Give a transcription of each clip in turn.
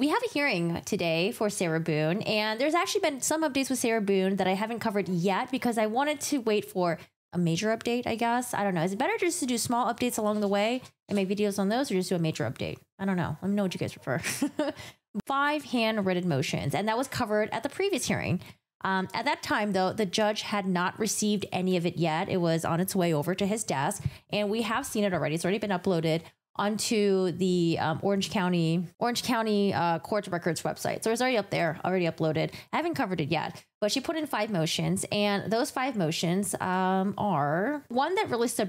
We have a hearing today for Sarah Boone, and there's actually been some updates with Sarah Boone that I haven't covered yet because I wanted to wait for a major update, I guess. I don't know. Is it better just to do small updates along the way and make videos on those, or just do a major update? I don't know. Let me know what you guys prefer. 5 handwritten motions, and that was covered at the previous hearing. At that time, though, the judge had not received any of it yet. It was on its way over to his desk, and we have seen it already. It's already been uploaded onto the Orange County court records website. So it's already up there, already uploaded. I haven't covered it yet, but she put in 5 motions, and those 5 motions are one that really stood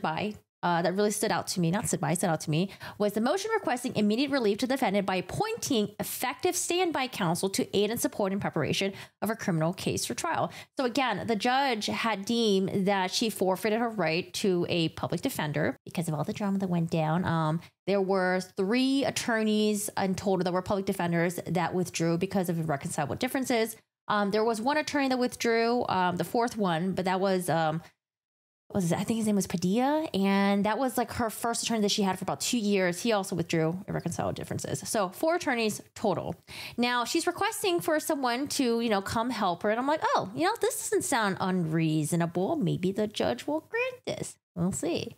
out to me, was the motion requesting immediate relief to the defendant by appointing effective standby counsel to aid and support in preparation of a criminal case for trial. So again, the judge had deemed that she forfeited her right to a public defender because of all the drama that went down. There were 3 attorneys in total that were public defenders that withdrew because of irreconcilable differences. There was 1 attorney that withdrew, the 4th one, but that was I think his name was Padilla, and that was like her first attorney that she had for about 2 years. He also withdrew irreconcilable differences. So 4 attorneys total. Now she's requesting for someone to, come help her. And I'm like, oh, this doesn't sound unreasonable. Maybe the judge will grant this. We'll see.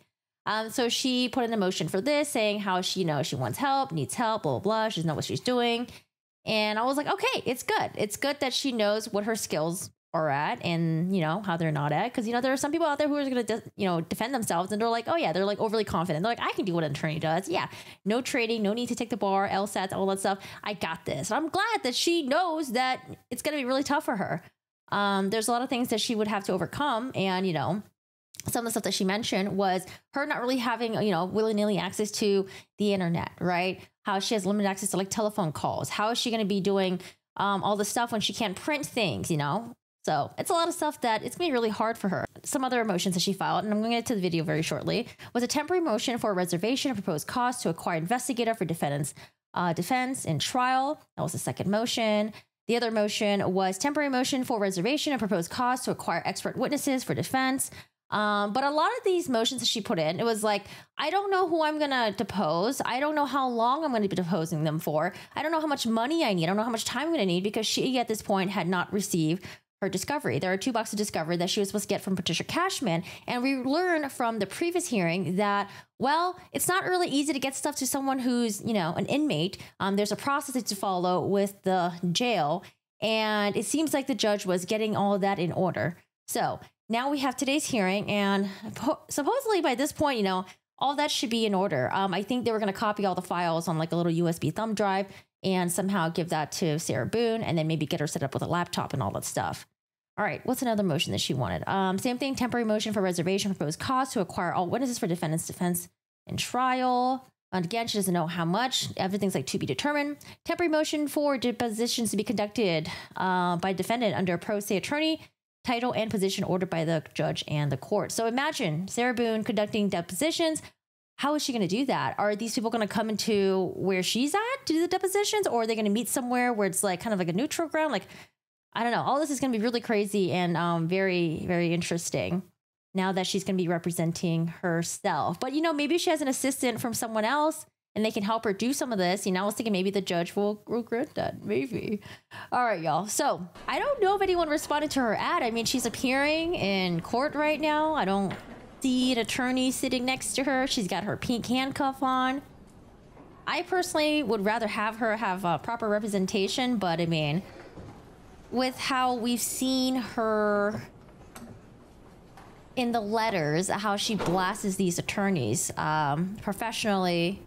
So she put in a motion for this, saying how she wants help, needs help, blah, blah, blah. She doesn't know what she's doing. And I was like, okay, it's good. It's good that she knows what her skills are at and, how they're not at. Because, there are some people out there who are going to, defend themselves. And they're like, oh, yeah, they're like overly confident. They're like, I can do what an attorney does. Yeah, no trading, no need to take the bar, LSATs, all that stuff. I got this. And I'm glad that she knows that it's going to be really tough for her. There's a lot of things that she would have to overcome. And, some of the stuff that she mentioned was her not really having, willy-nilly access to the internet, right? How she has limited access to like telephone calls. How is she going to be doing all the stuff when she can't print things, So it's a lot of stuff that it's going to be really hard for her. Some other motions that she filed, and I'm going to get to the video very shortly, was a temporary motion for a reservation of proposed costs to acquire investigator for defendant's defense in trial. That was the 2nd motion. The other motion was temporary motion for reservation of proposed costs to acquire expert witnesses for defense. But a lot of these motions that she put in, it was like, I don't know who I'm going to depose. I don't know how long I'm going to be deposing them for. I don't know how much money I need. I don't know how much time I'm going to need because she, at this point, had not received her discovery. There are 2 boxes of discovery that she was supposed to get from Patricia Cashman. And we learned from the previous hearing that, well, it's not really easy to get stuff to someone who's, an inmate. There's a process to follow with the jail. And it seems like the judge was getting all of that in order. So now we have today's hearing, and supposedly by this point, all that should be in order. I think they were going to copy all the files on like a little USB thumb drive and somehow give that to Sarah Boone and then maybe get her set up with a laptop and all that stuff. All right, what's another motion that she wanted? Same thing, temporary motion for reservation of proposed costs to acquire all witnesses for defendant's defense in trial. And again, she doesn't know how much. Everything's like to be determined. Temporary motion for depositions to be conducted by defendant under a pro se attorney, title and position ordered by the judge and the court. So imagine Sarah Boone conducting depositions. How is she going to do that? Are these people going to come into where she's at to do the depositions, or are they going to meet somewhere where it's like kind of like a neutral ground? Like, I don't know. All this is going to be really crazy and very, very interesting now that she's going to be representing herself. But, maybe she has an assistant from someone else and they can help her do some of this. I was thinking maybe the judge will grant that. Maybe. All right, y'all. So I don't know if anyone responded to her ad. I mean, she's appearing in court right now. I don't see an attorney sitting next to her. She's got her pink handcuff on. I personally would rather have her have proper representation, but I mean, with how we've seen her in the letters, how she blasts these attorneys professionally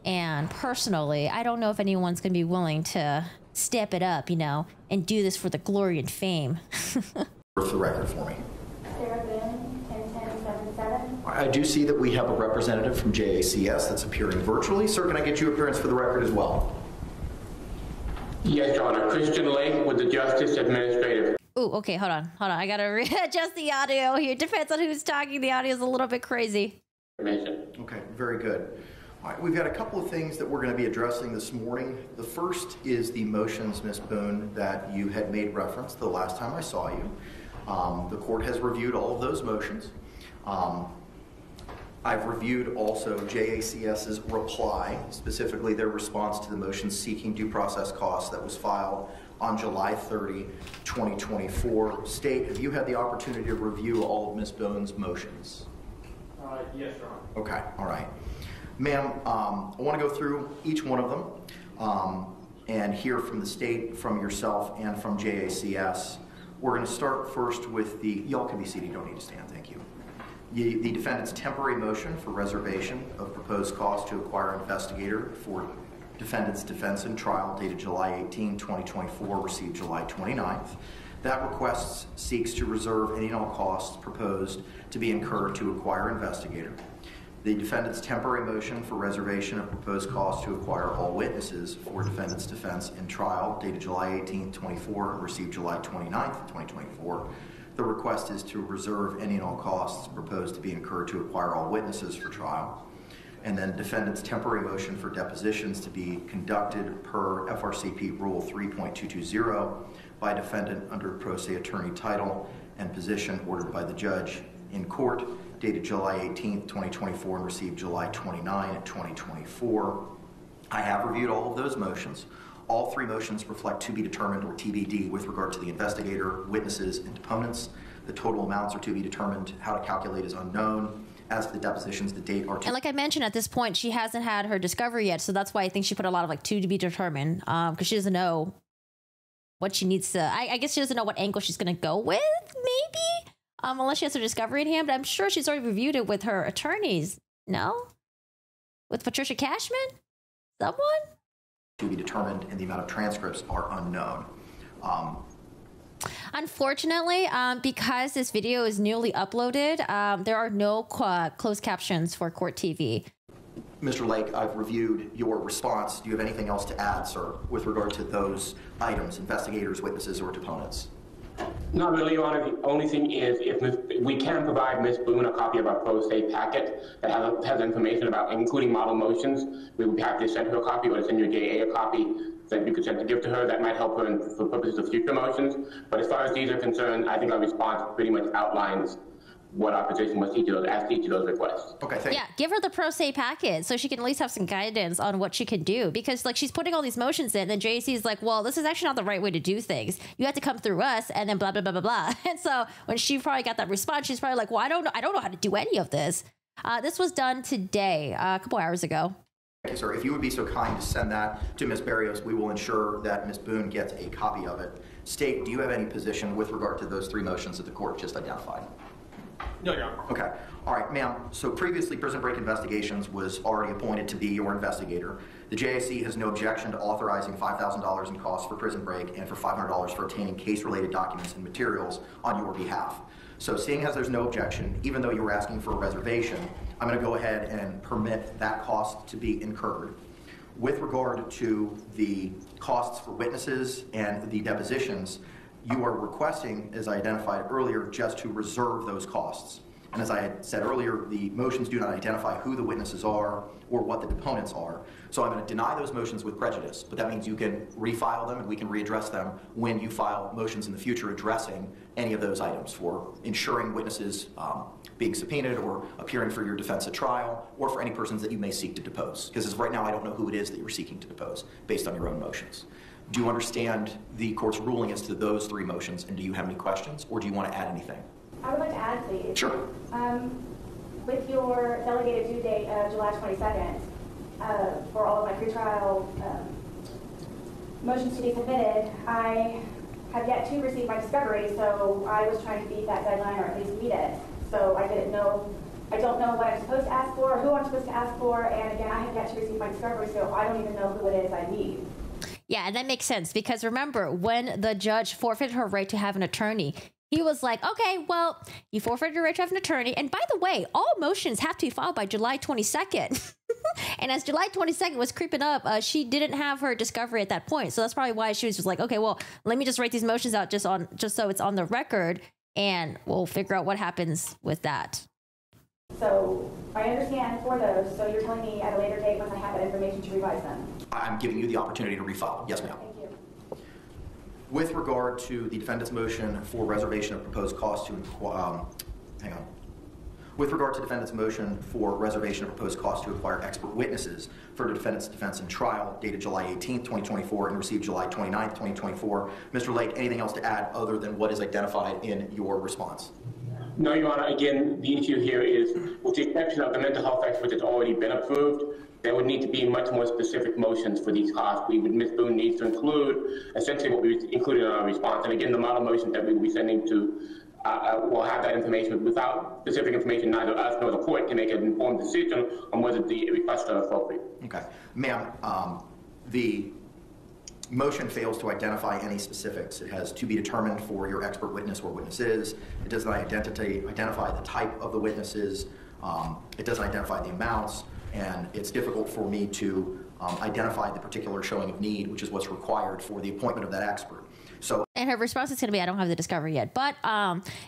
and personally, I don't know if anyone's going to be willing to step it up, and do this for the glory and fame. For the record for me. Sarah Boone, 10-10-77. I do see that we have a representative from JACS that's appearing virtually. Sir, can I get you appearance for the record as well? Yes, Your Honor. Christian Lake with the Justice Administrative. Ooh, okay, hold on. I gotta readjust the audio here. Depends on who's talking. The audio is a little bit crazy. Okay, very good. All right, we've got a couple of things that we're going to be addressing this morning. The first is the motions, Ms. Boone, that you had made reference the last time I saw you. The court has reviewed all of those motions. I've reviewed also JACS's reply, specifically their response to the motion seeking due process costs that was filed on July 30, 2024. State, have you had the opportunity to review all of Ms. Boone's motions? Yes, Your Honor. Okay, all right. Ma'am, I want to go through each one of them and hear from the state, from yourself, and from JACS. We're going to start first with the, y'all can be seated, you don't need to stand, thank you. The defendant's temporary motion for reservation of proposed costs to acquire investigator for defendant's defense and trial dated July 18, 2024, received July 29th. That request seeks to reserve any and all costs proposed to be incurred to acquire investigator. The defendant's temporary motion for reservation of proposed costs to acquire all witnesses for defendant's defense and trial dated July 18, 24, received July 29th, 2024. The request is to reserve any and all costs proposed to be incurred to acquire all witnesses for trial. And then defendant's temporary motion for depositions to be conducted per FRCP Rule 3.220 by defendant under pro se attorney title and position ordered by the judge in court dated July 18th, 2024 and received July 29, 2024. I have reviewed all of those motions. All three motions reflect to be determined or TBD with regard to the investigator, witnesses, and deponents. The total amounts are to be determined. How to calculate is unknown. As to the depositions, the date are to... And like I mentioned, at this point, she hasn't had her discovery yet, so that's why I think she put a lot of like to be determined, because she doesn't know what she needs to... I guess she doesn't know what angle she's going to go with, maybe? Unless she has her discovery in hand, but I'm sure she's already reviewed it with her attorneys. No? With Patricia Cashman? Someone? To be determined, and the amount of transcripts are unknown. Unfortunately, because this video is newly uploaded, there are no closed captions for court TV. Mr. Lake, I've reviewed your response. Do you have anything else to add, sir, with regard to those items, investigators, witnesses, or deponents? Not really, Your Honor. The only thing is, we can provide Ms. Boone a copy of our pro se packet that has information about, including model motions. We would be happy to send her a copy, or to send your JA a copy that you could send to give to her. That might help her for purposes of future motions. But as far as these are concerned, I think our response pretty much outlines what our position was to each of those requests. Okay, thank you. Yeah, give her the pro se packet so she can at least have some guidance on what she can do. Because like she's putting all these motions in, and then JC is like, well, this is actually not the right way to do things. You have to come through us, and then blah blah blah blah blah. And so when she probably got that response, she's probably like, well, I don't know how to do any of this. This was done today, a couple hours ago. Thank you, sir. If you would be so kind to send that to Ms. Barrios, we will ensure that Ms. Boone gets a copy of it. State, do you have any position with regard to those three motions that the court just identified? No, Your Honor. Okay. All right, ma'am. So previously, Prison Break Investigations was already appointed to be your investigator. The JAC has no objection to authorizing $5,000 in costs for Prison Break and for $500 for obtaining case-related documents and materials on your behalf. So seeing as there's no objection, even though you were asking for a reservation, I'm going to go ahead and permit that cost to be incurred. With regard to the costs for witnesses and the depositions, you are requesting, as I identified earlier, just to reserve those costs. And as I had said earlier, the motions do not identify who the witnesses are or what the deponents are. So I'm going to deny those motions with prejudice, but that means you can refile them and we can readdress them when you file motions in the future addressing any of those items for ensuring witnesses being subpoenaed or appearing for your defense at trial, or for any persons that you may seek to depose. Because as of right now, I don't know who it is that you're seeking to depose based on your own motions. Do you understand the court's ruling as to those three motions, and do you have any questions, or do you want to add anything? I would like to add, please. Sure. With your delegated due date of July 22nd, for all of my pretrial motions to be submitted, I have yet to receive my discovery, so I was trying to beat that deadline or at least meet it. So I don't know what I'm supposed to ask for, who I'm supposed to ask for, and again, I have yet to receive my discovery, so I don't even know who it is I need. Yeah, and that makes sense because remember, when the judge forfeited her right to have an attorney, he was like, okay, well, you forfeited your right to have an attorney. And by the way, all motions have to be filed by July 22nd. And as July 22nd was creeping up, she didn't have her discovery at that point. So that's probably why she was just like, okay, well, let me just write these motions out just so it's on the record, and we'll figure out what happens with that. So I understand for those, so you're telling me at a later date once I have that information to revise them. I'm giving you the opportunity to refile. Yes, ma'am. Thank you. With regard to the defendant's motion for reservation of proposed costs to With regard to defendant's motion for reservation of proposed cost to acquire expert witnesses for the defendant's defense in trial, dated July 18th, 2024, and received July 29th, 2024, Mr. Lake, anything else to add other than what is identified in your response? No, Your Honor. Again, the issue here is, with the exception of the mental health expert that's already been approved, there would need to be much more specific motions for these costs. Ms. Boone needs to include essentially what we included in our response. And again, the model motions that we will be sending to will have that information. Without specific information, neither us nor the court can make an informed decision on whether the requests are appropriate. Okay. Ma'am, the motion fails to identify any specifics. It has to be determined for your expert witness or witnesses. It does not identify the type of the witnesses. It doesn't identify the amounts. And it's difficult for me to identify the particular showing of need, which is what's required for the appointment of that expert. So, and her response is going to be, I don't have the discovery yet. But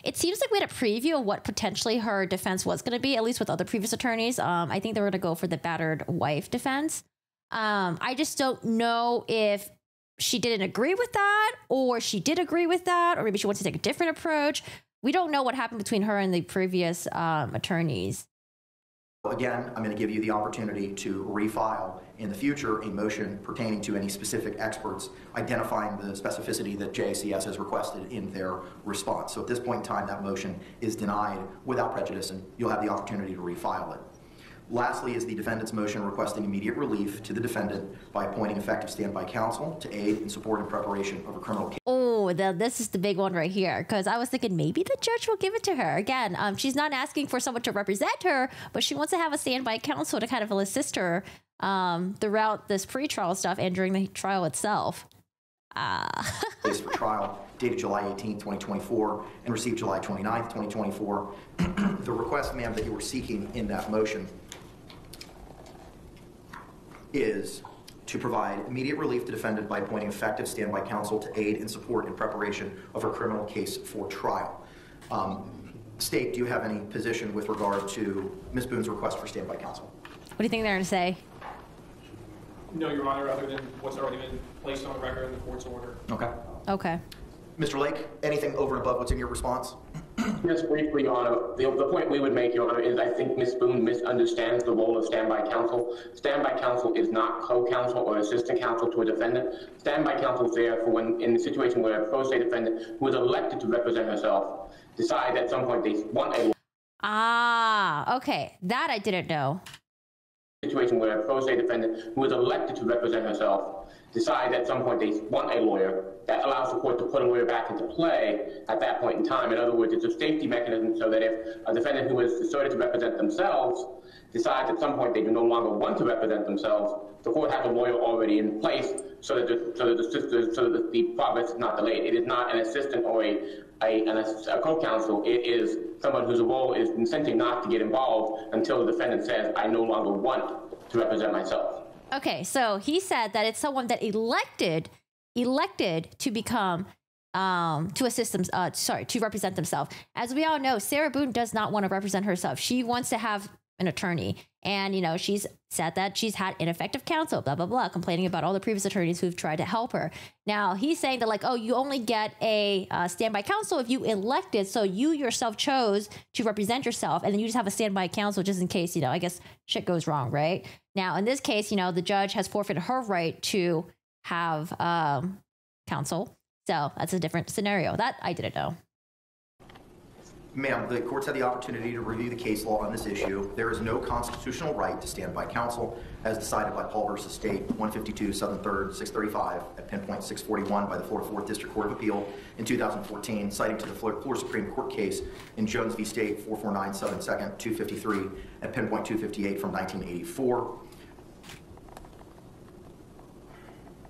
it seems like we had a preview of what potentially her defense was going to be, at least with other previous attorneys. I think they were going to go for the battered wife defense. I just don't know if she didn't agree with that, or she did agree with that, or maybe she wants to take a different approach. We don't know what happened between her and the previous attorneys. Again, I'm going to give you the opportunity to refile in the future a motion pertaining to any specific experts, identifying the specificity that JACS has requested in their response. So at this point in time, that motion is denied without prejudice, and you'll have the opportunity to refile it. Lastly is the defendant's motion requesting immediate relief to the defendant by appointing effective standby counsel to aid and support in preparation of a criminal case. Oh, this is the big one right here, because I was thinking maybe the judge will give it to her. Again, she's not asking for someone to represent her, but she wants to have a standby counsel to kind of assist her throughout this pretrial stuff and during the trial itself. Case for trial, dated July 18, 2024, and received July 29, 2024. The request, ma'am, that you were seeking in that motion is to provide immediate relief to defendant by appointing effective standby counsel to aid and support in preparation of her criminal case for trial. State, do you have any position with regard to Ms. Boone's request for standby counsel? What do you think they're going to say? No, Your Honor, other than what's already been placed on the record in the court's order. Okay. Okay. Mr. Lake, anything over and above what's in your response? Just briefly, Your Honor, the point we would make, Your Honor, is I think Ms. Boone misunderstands the role of standby counsel. Standby counsel is not co-counsel or assistant counsel to a defendant. Standby counsel is there for when, in the situation where a pro se defendant who is elected to represent herself decide at some point they want a... Ah, okay. That I didn't know. Situation where a pro se defendant who is elected to represent herself decide at some point they want a lawyer, that allows the court to put a lawyer back into play at that point in time. In other words, it's a safety mechanism so that if a defendant who is asserted to represent themselves decides at some point they do no longer want to represent themselves, the court has a lawyer already in place so that the progress is not delayed. It is not an assistant or a co-counsel. It is someone whose role is essentially not to get involved until the defendant says, I no longer want to represent myself. Okay, so he said that it's someone that elected to become, to assist them, to represent themselves. As we all know, Sarah Boone does not want to represent herself. She wants to have an attorney. And, you know, she's said that she's had ineffective counsel, blah, blah, blah, complaining about all the previous attorneys who've tried to help her. Now, he's saying that, like, oh, you only get a standby counsel if you elected. So you yourself chose to represent yourself. And then you just have a standby counsel just in case, you know, I guess shit goes wrong, right? Now, in this case, you know, the judge has forfeited her right to have counsel. So that's a different scenario. That I didn't know. Ma'am, the court's had the opportunity to review the case law on this issue. There is no constitutional right to standby counsel, as decided by Paul v. State, 152 Southern 3rd, 635, at pinpoint 641 by the Florida 4th District Court of Appeal in 2014, citing to the Florida Supreme Court case in Jones v. State, 449 Southern 2nd, 253, at pinpoint 258 from 1984.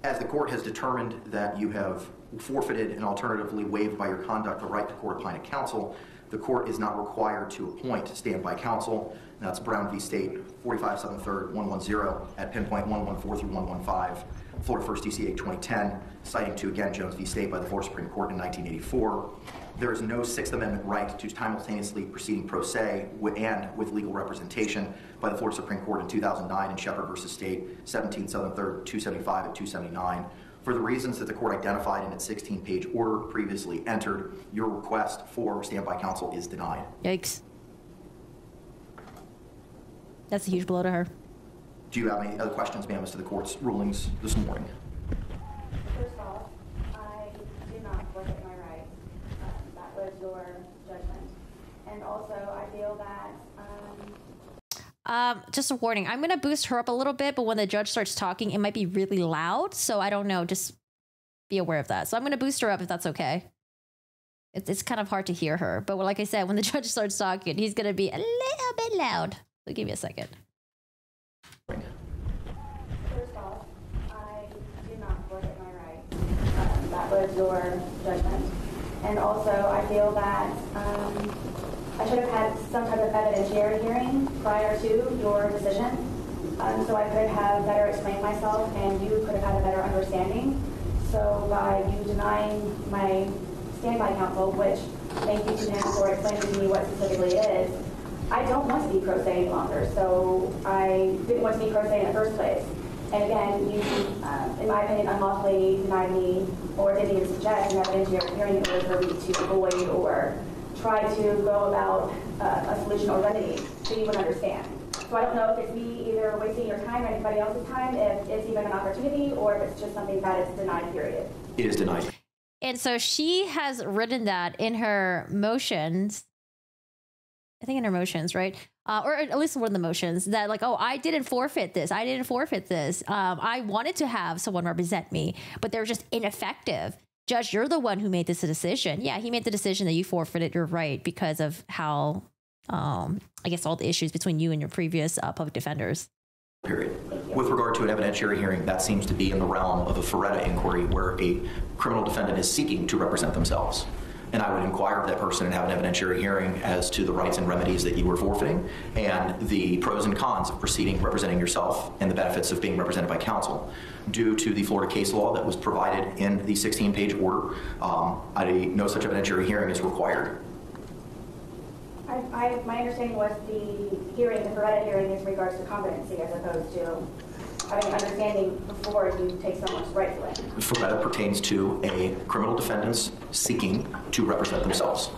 As the court has determined that you have forfeited and alternatively waived by your conduct the right to court-appointed counsel, the court is not required to appoint standby counsel. And that's Brown v. State, 45 Southern 3rd, 110, at pinpoint 114 through 115, Florida 1st DCA 2010, citing to, again, Jones v. State by the Florida Supreme Court in 1984. There is no Sixth Amendment right to simultaneously proceeding pro se and with legal representation by the Florida Supreme Court in 2009 in Shepard v. State, 17 Southern 3rd, 275 and 279. For the reasons that the court identified in its 16-page order previously entered, your request for standby counsel is denied. Yikes. That's a huge blow to her. Do you have any other questions, ma'am, as to the court's rulings this morning? First off, I did not forfeit my rights. That was your judgment. And also, I feel that just a warning. I'm going to boost her up a little bit, but when the judge starts talking, it might be really loud. So I don't know. Just be aware of that. So I'm going to boost her up if that's okay. It's kind of hard to hear her. But like I said, when the judge starts talking, he's going to be a little bit loud. So give me a second. first off, I did not forfeit my rights. That was your judgment. And also, I feel that I should have had some type of evidentiary hearing prior to your decision, so I could have better explained myself and you could have had a better understanding. So by you denying my standby counsel, which thank you to him for explaining to me what specifically it is, I don't want to be pro se any longer, so I didn't want to be pro se in the first place. And again, you, in my opinion, unlawfully denied me or didn't even suggest an evidentiary hearing in order for me to avoid or try to go about a solution or remedy so you would understand. So I don't know if it's me either wasting your time or anybody else's time, if it's even an opportunity, or if it's just something that is denied, period. It is denied. And so she has written that in her motions. I think in her motions, right? Or at least one of the motions that like, oh, I didn't forfeit this. I didn't forfeit this. I wanted to have someone represent me, but they're just ineffective. Judge, you're the one who made this decision. Yeah, he made the decision that you forfeited your right because of how, I guess, all the issues between you and your previous public defenders. Period. With regard to an evidentiary hearing, that seems to be in the realm of a forfeited inquiry where a criminal defendant is seeking to represent themselves. And I would inquire of that person and have an evidentiary hearing as to the rights and remedies that you were forfeiting and the pros and cons of proceeding representing yourself and the benefits of being represented by counsel. Due to the Florida case law that was provided in the 16-page order, no such evidentiary hearing is required. My understanding was the hearing, the forfeited hearing, is in regards to competency as opposed to having an understanding before you take someone's right to it. Forfeited pertains to a criminal defendant seeking to represent themselves.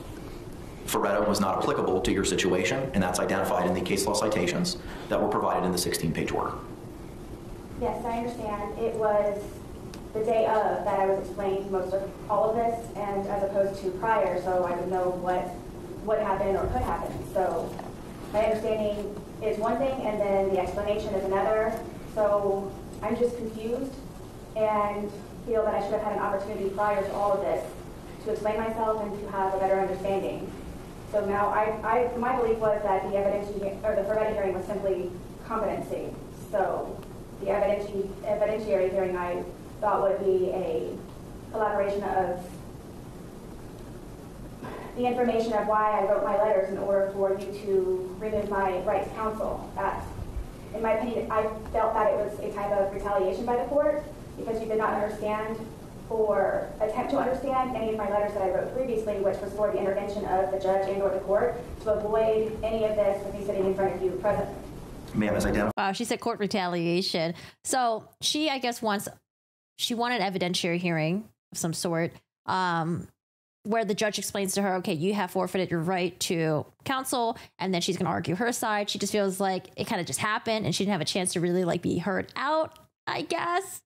Forfeited was not applicable to your situation, and that's identified in the case law citations that were provided in the 16-page order. Yes, I understand. It was the day of that I was explaining most of all of this, and as opposed to prior, so I would know what happened or could happen. So my understanding is one thing, and then the explanation is another. So I'm just confused and feel that I should have had an opportunity prior to all of this to explain myself and to have a better understanding. So now my belief was that the forfeited hearing was simply competency. So the evidentiary hearing I thought would be a elaboration of the information of why I wrote my letters in order for you to remove my right to counsel. That, in my opinion, I felt that it was a type of retaliation by the court because you did not understand or attempt to understand any of my letters that I wrote previously, which was for the intervention of the judge and or the court to avoid any of this with me sitting in front of you presently. Ma'am, as identified. Wow, she said court retaliation. So she, I guess, wanted an evidentiary hearing of some sort, where the judge explains to her, okay, you have forfeited your right to counsel, and then she's going to argue her side. She just feels like it kind of just happened, and she didn't have a chance to really like be heard out, I guess.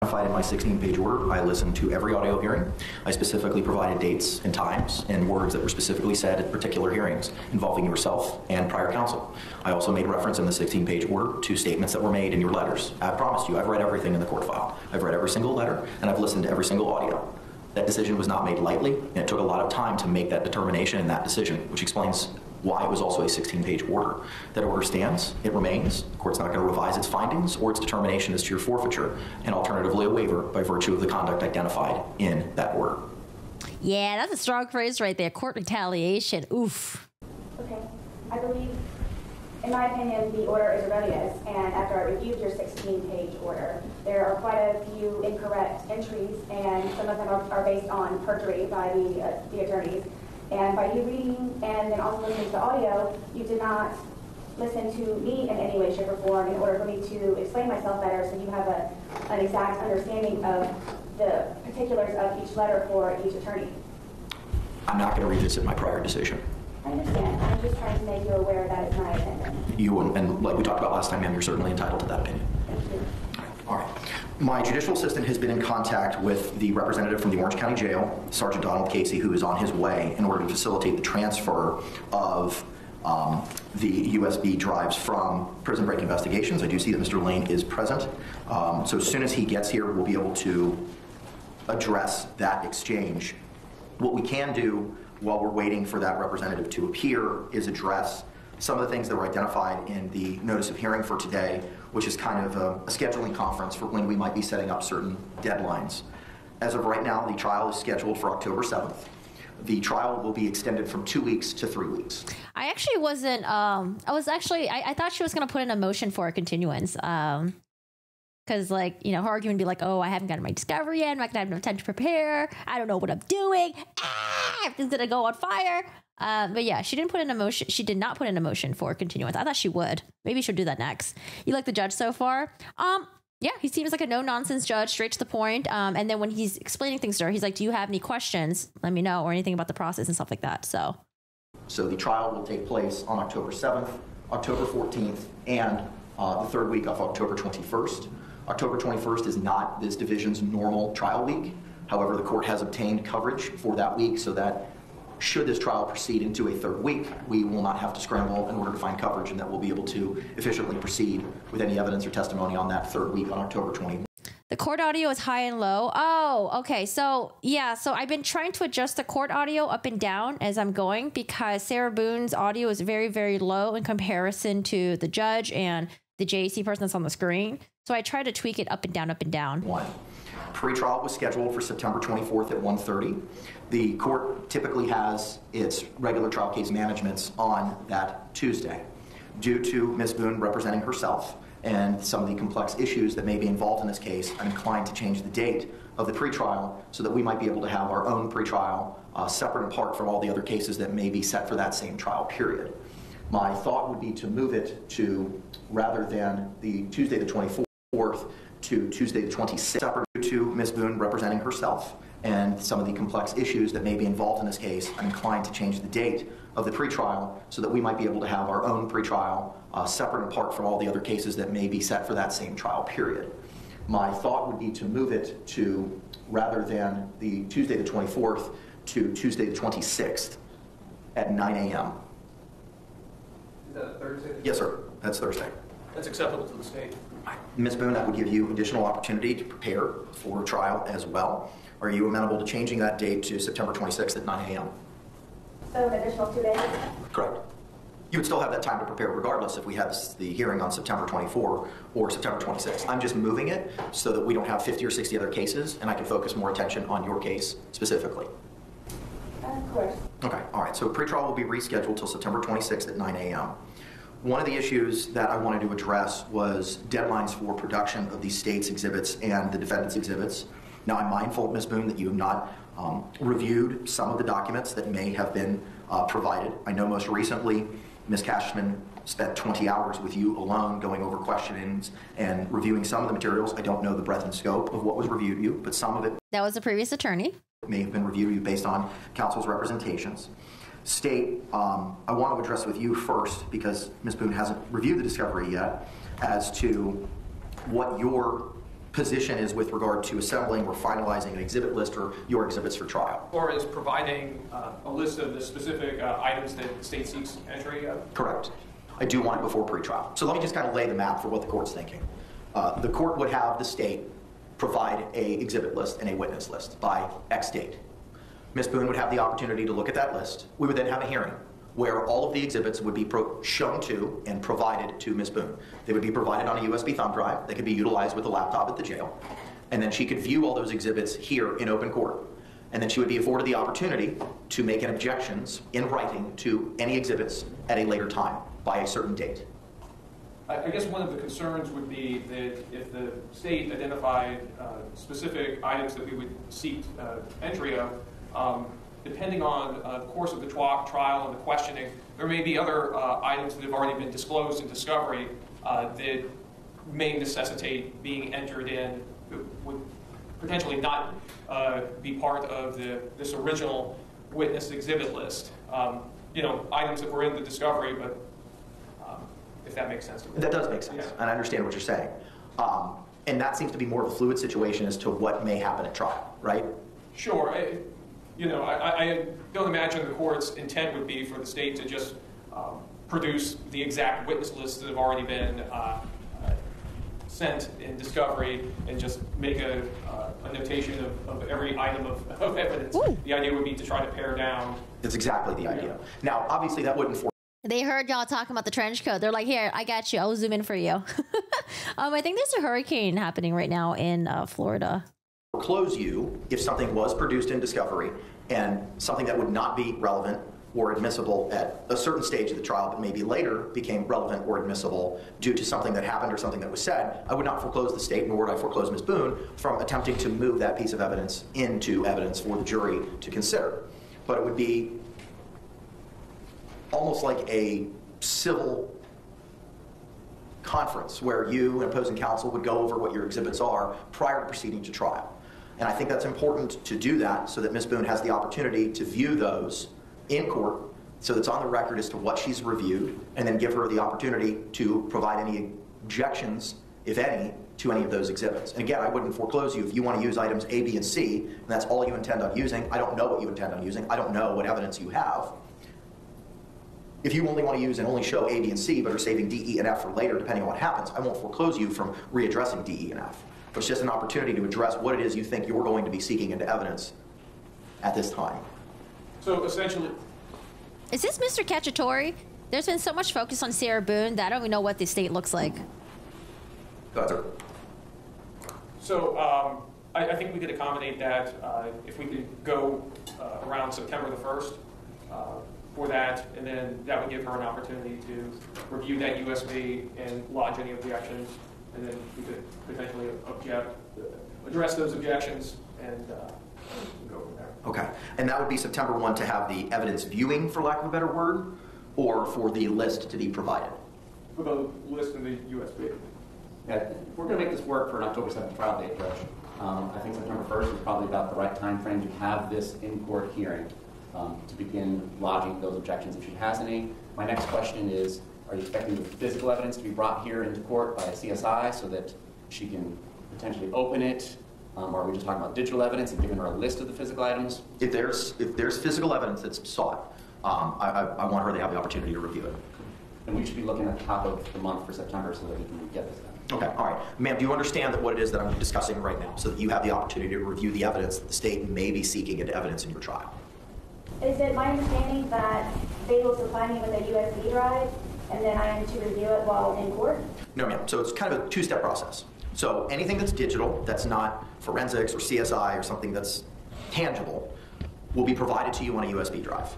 In my 16-page order, I listened to every audio hearing. I specifically provided dates and times and words that were specifically said at particular hearings involving yourself and prior counsel. I also made reference in the 16-page order to statements that were made in your letters. I promised you, I've read everything in the court file. I've read every single letter, and I've listened to every single audio. That decision was not made lightly, and it took a lot of time to make that determination and that decision, which explains why it was also a 16-page order. That order stands, it remains. The court's not going to revise its findings or its determination as to your forfeiture, and alternatively a waiver by virtue of the conduct identified in that order. Yeah, that's a strong phrase right there. Court retaliation. Oof. Okay. I believe, in my opinion, the order is erroneous, and after I reviewed your 16-page order, there are quite a few incorrect entries, and some of them are based on perjury by the attorneys. And by you reading and then also listening to the audio, you did not listen to me in any way, shape, or form in order for me to explain myself better, so you have an exact understanding of the particulars of each letter for each attorney. I'm not going to revisit my prior decision. I understand. I'm just trying to make you aware that it's my opinion. And like we talked about last time, ma'am, you're certainly entitled to that opinion. Thank you. All right. My judicial assistant has been in contact with the representative from the Orange County Jail, Sergeant Donald Casey, who is on his way in order to facilitate the transfer of the USB drives from Prison Break Investigations. I do see that Mr. Lane is present. So as soon as he gets here, we'll be able to address that exchange. What we can do while we're waiting for that representative to appear is address some of the things that were identified in the notice of hearing for today, which is kind of a scheduling conference for when we might be setting up certain deadlines. As of right now, the trial is scheduled for October 7th. The trial will be extended from 2 weeks to 3 weeks. I actually wasn't, I thought she was going to put in a motion for a continuance. Because, like, you know, her argument would be like, oh, I haven't gotten my discovery yet. I'm not going to have enough time to prepare. I don't know what I'm doing. Everything's going to go on fire. But yeah, she didn't put in a motion. She did not put in a motion for continuance. I thought she would. Maybe she'll do that next. You like the judge so far? Yeah, he seems like a no-nonsense judge, straight to the point. And then when he's explaining things to her, he's like, do you have any questions? Let me know, or anything about the process and stuff like that. So the trial will take place on October 7th, October 14th, and the third week of October 21st. October 21st is not this division's normal trial week. However, the court has obtained coverage for that week so that should this trial proceed into a third week, we will not have to scramble in order to find coverage, and that we'll be able to efficiently proceed with any evidence or testimony on that third week on October 20th. The court audio is high and low. Oh, okay. So yeah, so I've been trying to adjust the court audio up and down as I'm going because Sarah Boone's audio is very, very low in comparison to the judge and the JAC person that's on the screen. So I try to tweak it up and down, up and down. Pre-trial was scheduled for September 24th at 1:30. The court typically has its regular trial case managements on that Tuesday. Due to Ms. Boone representing herself and some of the complex issues that may be involved in this case, I'm inclined to change the date of the pre-trial so that we might be able to have our own pre-trial separate and apart from all the other cases that may be set for that same trial period. My thought would be to move it to, rather than the Tuesday the 24th, to Tuesday the 26th, separate to Ms. Boone representing herself and some of the complex issues that may be involved in this case. I'm inclined to change the date of the pretrial so that we might be able to have our own pretrial separate and apart from all the other cases that may be set for that same trial period. My thought would be to move it to, rather than the Tuesday the 24th, to Tuesday the 26th at 9 a.m. Is that a Thursday? Yes, sir. That's Thursday. That's acceptable to the state. Ms. Boone, that would give you additional opportunity to prepare for trial as well. Are you amenable to changing that date to September 26th at 9 a.m.? So an additional 2 days? Correct. You would still have that time to prepare regardless if we had the hearing on September 24 or September 26. I'm just moving it so that we don't have 50 or 60 other cases and I can focus more attention on your case specifically. Of course. Okay, all right. So pretrial will be rescheduled till September 26th at 9 a.m. One of the issues that I wanted to address was deadlines for production of the state's exhibits and the defendant's exhibits. Now, I'm mindful, Ms. Boone, that you have not reviewed some of the documents that may have been provided. I know most recently, Ms. Cashman spent 20 hours with you alone going over questionings and reviewing some of the materials. I don't know the breadth and scope of what was reviewed to you, but some of it That was the previous attorney. may have been reviewed to you based on counsel's representations. State, I want to address with you first, because Ms. Boone hasn't reviewed the discovery yet, as to what your position is with regard to assembling or finalizing an exhibit list or your exhibits for trial. Or is providing a list of the specific items that the state seeks entry of? Correct. I do want it before pretrial. So let me just kind of lay the map for what the court's thinking. The court would have the state provide a exhibit list and a witness list by X date. Ms. Boone would have the opportunity to look at that list. We would then have a hearing where all of the exhibits would be shown to and provided to Ms. Boone. They would be provided on a USB thumb drive. They could be utilized with a laptop at the jail. And then she could view all those exhibits here in open court. And then she would be afforded the opportunity to make objections in writing to any exhibits at a later time by a certain date. I guess one of the concerns would be that if the state identified specific items that we would seek entry of, depending on the course of the trial and the questioning, there may be other items that have already been disclosed in discovery that may necessitate being entered in, would potentially not be part of this original witness exhibit list. items that were in the discovery, but if that makes sense to me. That does make sense, Yeah. and I understand what you're saying. And that seems to be more of a fluid situation as to what may happen at trial, right? Sure. I don't imagine the court's intent would be for the state to just produce the exact witness lists that have already been sent in discovery and just make a notation of every item of evidence. Ooh. The idea would be to try to pare down. That's exactly the idea. Now, obviously, that wouldn't They heard y'all talking about the trench coat. They're like, here, I got you. I'll zoom in for you. I think there's a hurricane happening right now in Florida. foreclose you if something was produced in discovery and something that would not be relevant or admissible at a certain stage of the trial, but maybe later became relevant or admissible due to something that happened or something that was said. I would not foreclose the state, nor would I foreclose Ms. Boone from attempting to move that piece of evidence into evidence for the jury to consider. But it would be almost like a civil conference where you and opposing counsel would go over what your exhibits are prior to proceeding to trial. And I think that's important to do that so that Ms. Boone has the opportunity to view those in court so that's on the record as to what she's reviewed, and then give her the opportunity to provide any objections, if any, to any of those exhibits. And again, I wouldn't foreclose you if you want to use items A, B, and C, and that's all you intend on using. I don't know what you intend on using. I don't know what evidence you have. If you only want to use and only show A, B, and C, but are saving D, E, and F for later, depending on what happens, I won't foreclose you from readdressing D, E, and F. But it's just an opportunity to address what it is you think you're going to be seeking into evidence at this time. So essentially, Is this Mr. Cacciatore? There's been so much focus on Sarah Boone that I don't even know what the state looks like. That's it. so I think we could accommodate that if we could go around September the 1st for that, and then that would give her an opportunity to review that USB and lodge any objections, and then we could potentially address those objections and go from there. Okay. And that would be September 1 to have the evidence viewing, for lack of a better word, or for the list to be provided? For the list in the USB. Yeah, we're going to make this work for an October 7th trial date, Judge. I think September 1st is probably about the right time frame to have this in-court hearing to begin lodging those objections if she has any. My next question is, are you expecting the physical evidence to be brought here into court by a CSI so that she can potentially open it? Or are we just talking about digital evidence and giving her a list of the physical items? If there's physical evidence that's sought, I want her to have the opportunity to review it. And we should be looking at the top of the month for September so that we can get this done. Okay, all right. Ma'am, do you understand that what it is that I'm discussing right now, so that you have the opportunity to review the evidence that the state may be seeking into evidence in your trial? Is it my understanding that they will supply me with a USB drive and then I am to review it while in court? No, ma'am. So it's kind of a two-step process. So anything that's digital, that's not forensics or CSI or something that's tangible, will be provided to you on a USB drive.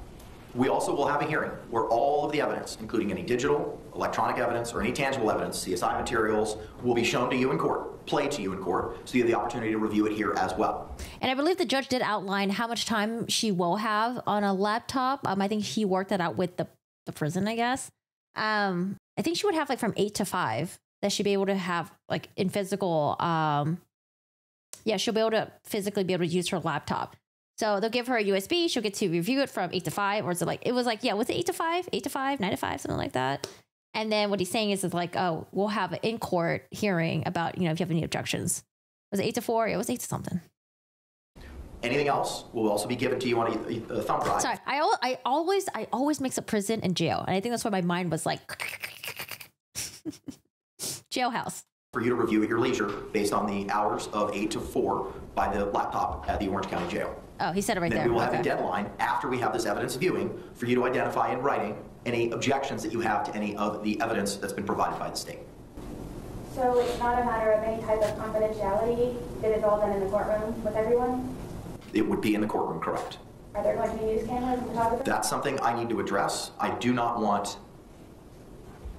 We also will have a hearing where all of the evidence, including any digital, electronic evidence, or any tangible evidence, CSI materials, will be shown to you in court, played to you in court, so you have the opportunity to review it here as well. And I believe the judge did outline how much time she will have on a laptop. I think he worked that out with the prison, I guess. I think she would have like from 8 to 5 that she'd be able to have like in physical. She'll be able to physically be able to use her laptop. So they'll give her a USB. She'll get to review it from 8 to 5. Or is it like, was it 8 to 5, 8 to 5, 9 to 5, something like that. And then what he's saying is like, oh, we'll have an in-court hearing about, if you have any objections. Was it 8 to 4? It was 8 to something. Anything else will also be given to you on a thumb drive. Sorry, I always mix up prison and jail. And I think that's why my mind was like, jailhouse. For you to review at your leisure based on the hours of 8 to 4 by the laptop at the Orange County Jail. Oh, he said it right then there. We will have Okay. a deadline after we have this evidence viewing for you to identify in writing any objections that you have to any of the evidence that's been provided by the state. So it's not a matter of any type of confidentiality? It is all done in the courtroom with everyone? It would be in the courtroom, correct? Are there going to be news cameras and photographers? That's something I need to address. I do not want,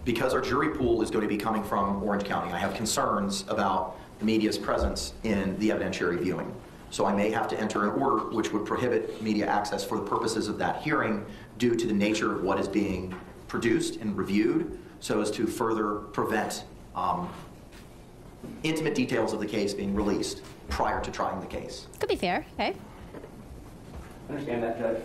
because our jury pool is going to be coming from Orange County, I have concerns about the media's presence in the evidentiary viewing. So I may have to enter an order which would prohibit media access for the purposes of that hearing due to the nature of what is being produced and reviewed, so as to further prevent intimate details of the case being released prior to trying the case. Could be fair. Okay. I understand that, Judge.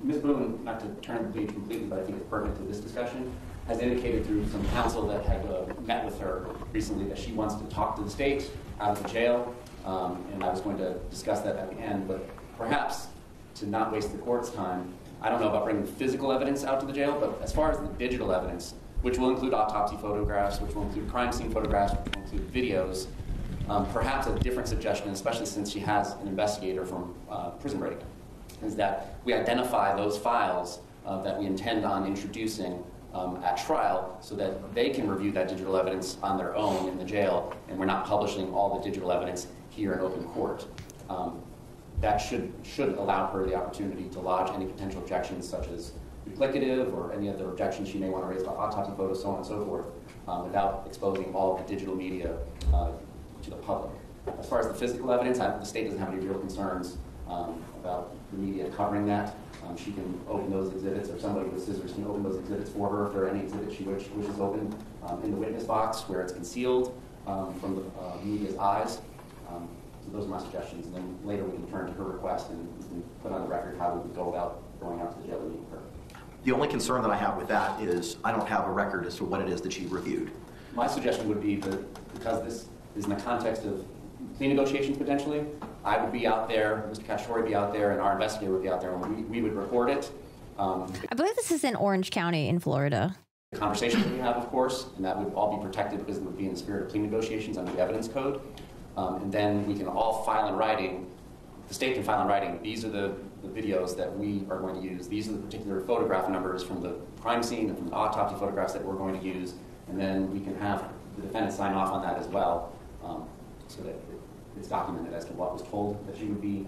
Ms. Boone, not to turn the page completely, but I think it's pertinent to this discussion, has indicated through some counsel that had met with her recently that she wants to talk to the state out of the jail, and I was going to discuss that at the end, but perhaps to not waste the court's time, I don't know about bringing physical evidence out to the jail, but as far as the digital evidence, which will include autopsy photographs, which will include crime scene photographs, which will include videos, perhaps a different suggestion, especially since she has an investigator from prison break, is that we identify those files that we intend on introducing at trial so that they can review that digital evidence on their own in the jail, and we're not publishing all the digital evidence here in open court. That should allow her the opportunity to lodge any potential objections such as duplicative or any other objections she may want to raise about autopsy photos, so on and so forth, without exposing all of the digital media to the public. As far as the physical evidence, the state doesn't have any real concerns about the media covering that. She can open those exhibits, or somebody with scissors can open those exhibits for her if there are any exhibits she wishes open in the witness box where it's concealed from the media's eyes. So those are my suggestions, and then later we can turn to her request and we can put on the record how we would go about going out to the jail and meeting her. The only concern that I have with that is I don't have a record as to what it is that she reviewed. My suggestion would be that because this is in the context of plea negotiations potentially, I would be out there, Mr. Cacciatore would be out there, and our investigator would be out there, and we would record it. I believe this is in Orange County in Florida. The conversation that we have, of course, and that would all be protected because it would be in the spirit of plea negotiations under the evidence code. And then we can all file in writing, the state can file in writing, these are the videos that we are going to use. These are the particular photograph numbers from the crime scene and from the autopsy photographs that we're going to use. And then we can have the defendant sign off on that as well, so that it's documented as to what was told that she would be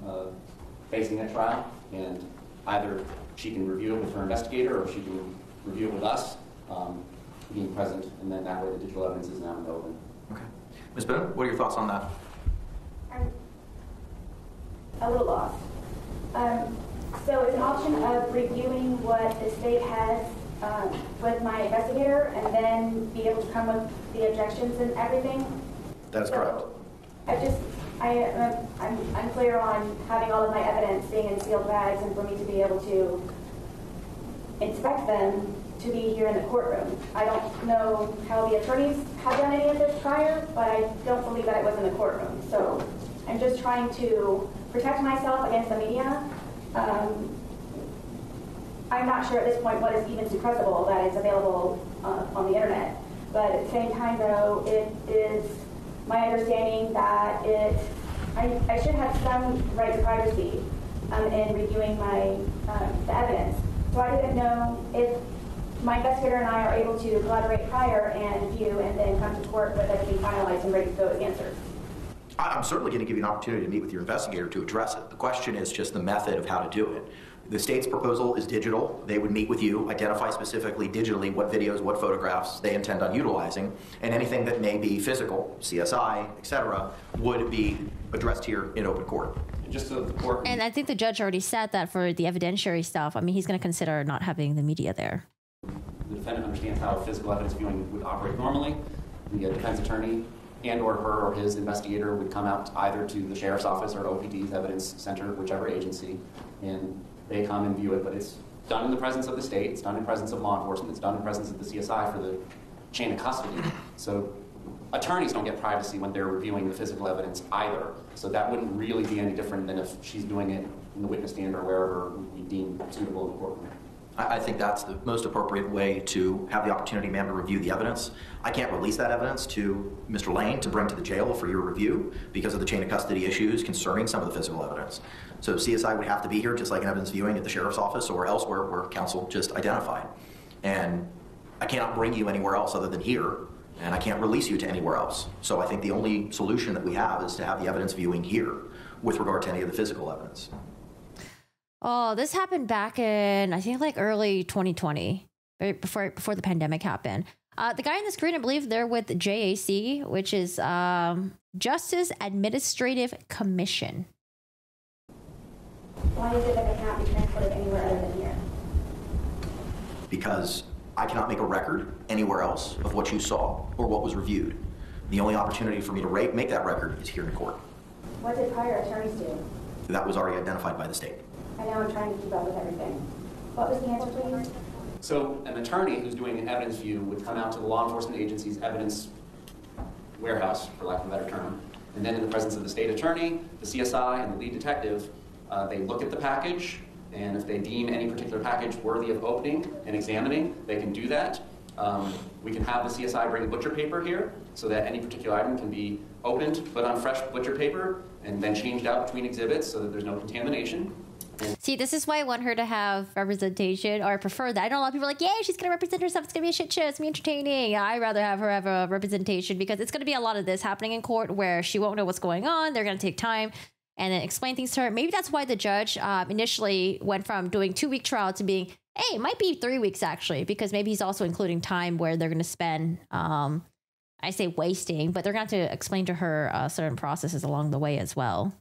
facing at trial. And either she can review it with her investigator or she can review it with us, being present, and then that way the digital evidence is now in the open. Okay. Ms. Boone, what are your thoughts on that? I'm a little lost. So it's an option of reviewing what the state has with my investigator and then be able to come with the objections and everything? That is correct. I'm unclear on having all of my evidence being in sealed bags and for me to be able to inspect them to be here in the courtroom. I don't know how the attorneys have done any of this prior, but I don't believe that it was in the courtroom. So I'm just trying to protect myself against the media. I'm not sure at this point what is even suppressible that is available on the internet. But at the same time, though, it is my understanding that I should have some right to privacy in reviewing the evidence. So I didn't know if my investigator and I are able to collaborate prior and view and then come to court with everything finalized and ready to go with answers. I'm certainly going to give you an opportunity to meet with your investigator to address it. The question is just the method of how to do it. The state's proposal is digital. They would meet with you, identify specifically digitally what videos, what photographs they intend on utilizing, and anything that may be physical, CSI, etc., would be addressed here in open court. Just so the court. And I think the judge already said that for the evidentiary stuff. I mean, he's going to consider not having the media there. The defendant understands how physical evidence viewing would operate normally. The defense attorney and or her or his investigator would come out either to the sheriff's office or OPD's evidence center, whichever agency, and they come and view it, but it's done in the presence of the state, it's done in presence of law enforcement, it's done in presence of the CSI for the chain of custody. So attorneys don't get privacy when they're reviewing the physical evidence either. So that wouldn't really be any different than if she's doing it in the witness stand or wherever we deem suitable in the courtroom. I think that's the most appropriate way to have the opportunity, ma'am, to review the evidence. I can't release that evidence to Mr. Lane to bring to the jail for your review because of the chain of custody issues concerning some of the physical evidence. So CSI would have to be here just like an evidence viewing at the sheriff's office or elsewhere where counsel just identified. And I cannot bring you anywhere else other than here, and I can't release you to anywhere else. So I think the only solution that we have is to have the evidence viewing here with regard to any of the physical evidence. Oh, this happened back in, I think, like early 2020, right before the pandemic happened. The guy on the screen, I believe they're with JAC, which is Justice Administrative Commission. Why is it that they cannot be transported anywhere other than here? Because I cannot make a record anywhere else of what you saw or what was reviewed. The only opportunity for me to make that record is here in court. What did prior attorneys do? That was already identified by the state. I know I'm trying to keep up with everything. What was the answer, please? So an attorney who's doing an evidence view would come out to the law enforcement agency's evidence warehouse, for lack of a better term, and then in the presence of the state attorney, the CSI, and the lead detective, they look at the package, and if they deem any particular package worthy of opening and examining, they can do that. We can have the CSI bring butcher paper here so that any particular item can be opened, put on fresh butcher paper, and then changed out between exhibits so that there's no contamination. See, this is why I want her to have representation, or I prefer that. I know a lot of people are like, yay, she's going to represent herself. It's going to be a shit show. It's going to be entertaining. I'd rather have her have a representation because it's going to be a lot of this happening in court where she won't know what's going on. They're going to take time and then explain things to her. Maybe that's why the judge initially went from doing 2-week trial to being, hey, it might be 3 weeks actually, because maybe he's also including time where they're going to spend, I say wasting, but they're going to have to explain to her certain processes along the way as well.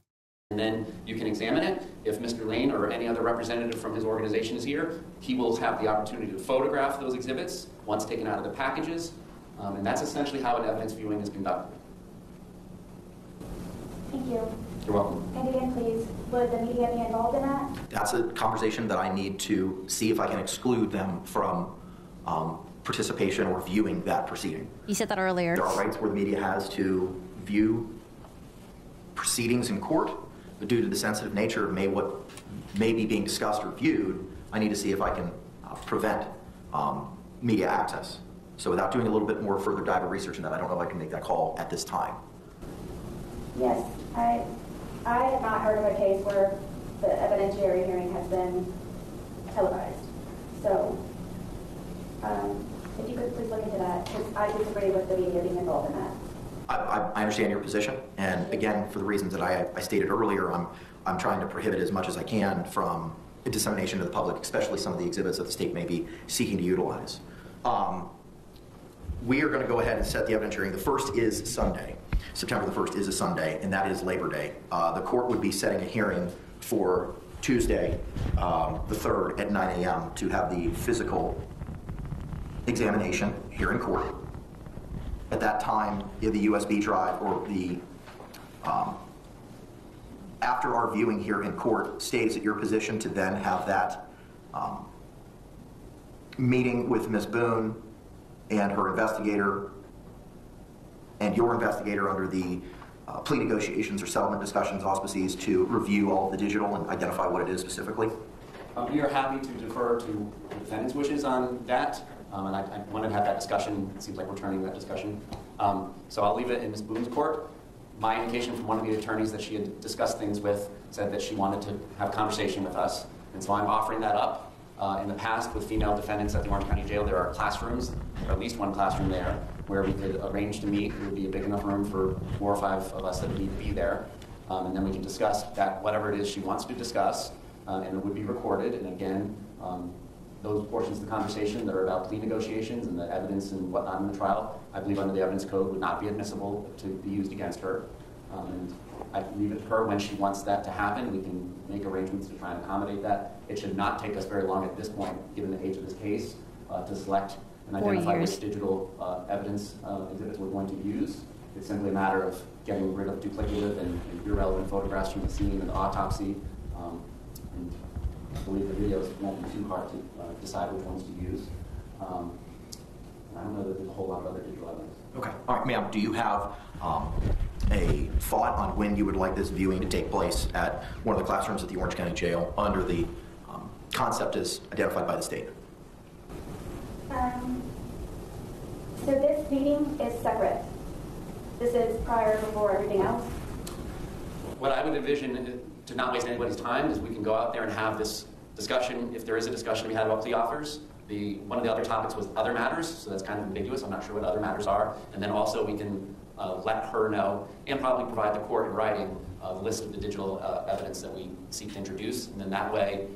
And then you can examine it. If Mr. Lane or any other representative from his organization is here, he will have the opportunity to photograph those exhibits once taken out of the packages. And that's essentially how an evidence viewing is conducted. Thank you. You're welcome. And again, please, would the media be involved in that? That's a conversation that I need to see if I can exclude them from participation or viewing that proceeding. You said that earlier. There are rights where the media has to view proceedings in court, but due to the sensitive nature of what may be being discussed or viewed, I need to see if I can prevent media access. So without doing a little bit more further dive of research in that, I don't know if I can make that call at this time. Yes, I have not heard of a case where the evidentiary hearing has been televised. So if you could please look into that, because I disagree with the media being involved in that. I understand your position, and again, for the reasons that I stated earlier, I'm trying to prohibit as much as I can from dissemination to the public, especially some of the exhibits that the state may be seeking to utilize. We are going to go ahead and set the evidence hearing. The first is Sunday. September the 1st is a Sunday, and that is Labor Day. The court would be setting a hearing for Tuesday, the 3rd at 9 a.m. to have the physical examination here in court. At that time, the USB drive or the, after our viewing here in court, stays at your position to then have that meeting with Ms. Boone and her investigator and your investigator under the plea negotiations or settlement discussions auspices to review all of the digital and identify what it is specifically? We are happy to defer to the defendant's wishes on that. And I wanted to have that discussion. It seems like we're turning that discussion. So I'll leave it in Ms. Boone's court. My indication from one of the attorneys that she had discussed things with said that she wanted to have a conversation with us. And so I'm offering that up. In the past, with female defendants at the Orange County Jail, there are classrooms, or at least one classroom there, where we could arrange to meet. It would be a big enough room for 4 or 5 of us that would need to be there. And then we can discuss that, whatever it is she wants to discuss, and it would be recorded. And again, those portions of the conversation that are about plea negotiations and the evidence and whatnot in the trial, I believe under the evidence code would not be admissible to be used against her. And I leave it to her when she wants that to happen. We can make arrangements to try and accommodate that. It should not take us very long at this point, given the age of this case, to select and identify which digital evidence exhibits we're going to use. It's simply a matter of getting rid of duplicative and irrelevant photographs from the scene and the autopsy. And I believe the videos won't be too hard to decide which ones to use. I don't know that there's a whole lot of other digital evidence. Okay. All right, ma'am, do you have a thought on when you would like this viewing to take place at one of the classrooms at the Orange County Jail under the concept as identified by the state? So this meeting is separate. This is prior before everything else? What I would envision, to not waste anybody's time, is we can go out there and have this discussion, if there is a discussion to be had about plea offers. One of the other topics was other matters, so that's kind of ambiguous. I'm not sure what other matters are. And then also we can let her know and probably provide the court in writing the list of the digital evidence that we seek to introduce. And then that way,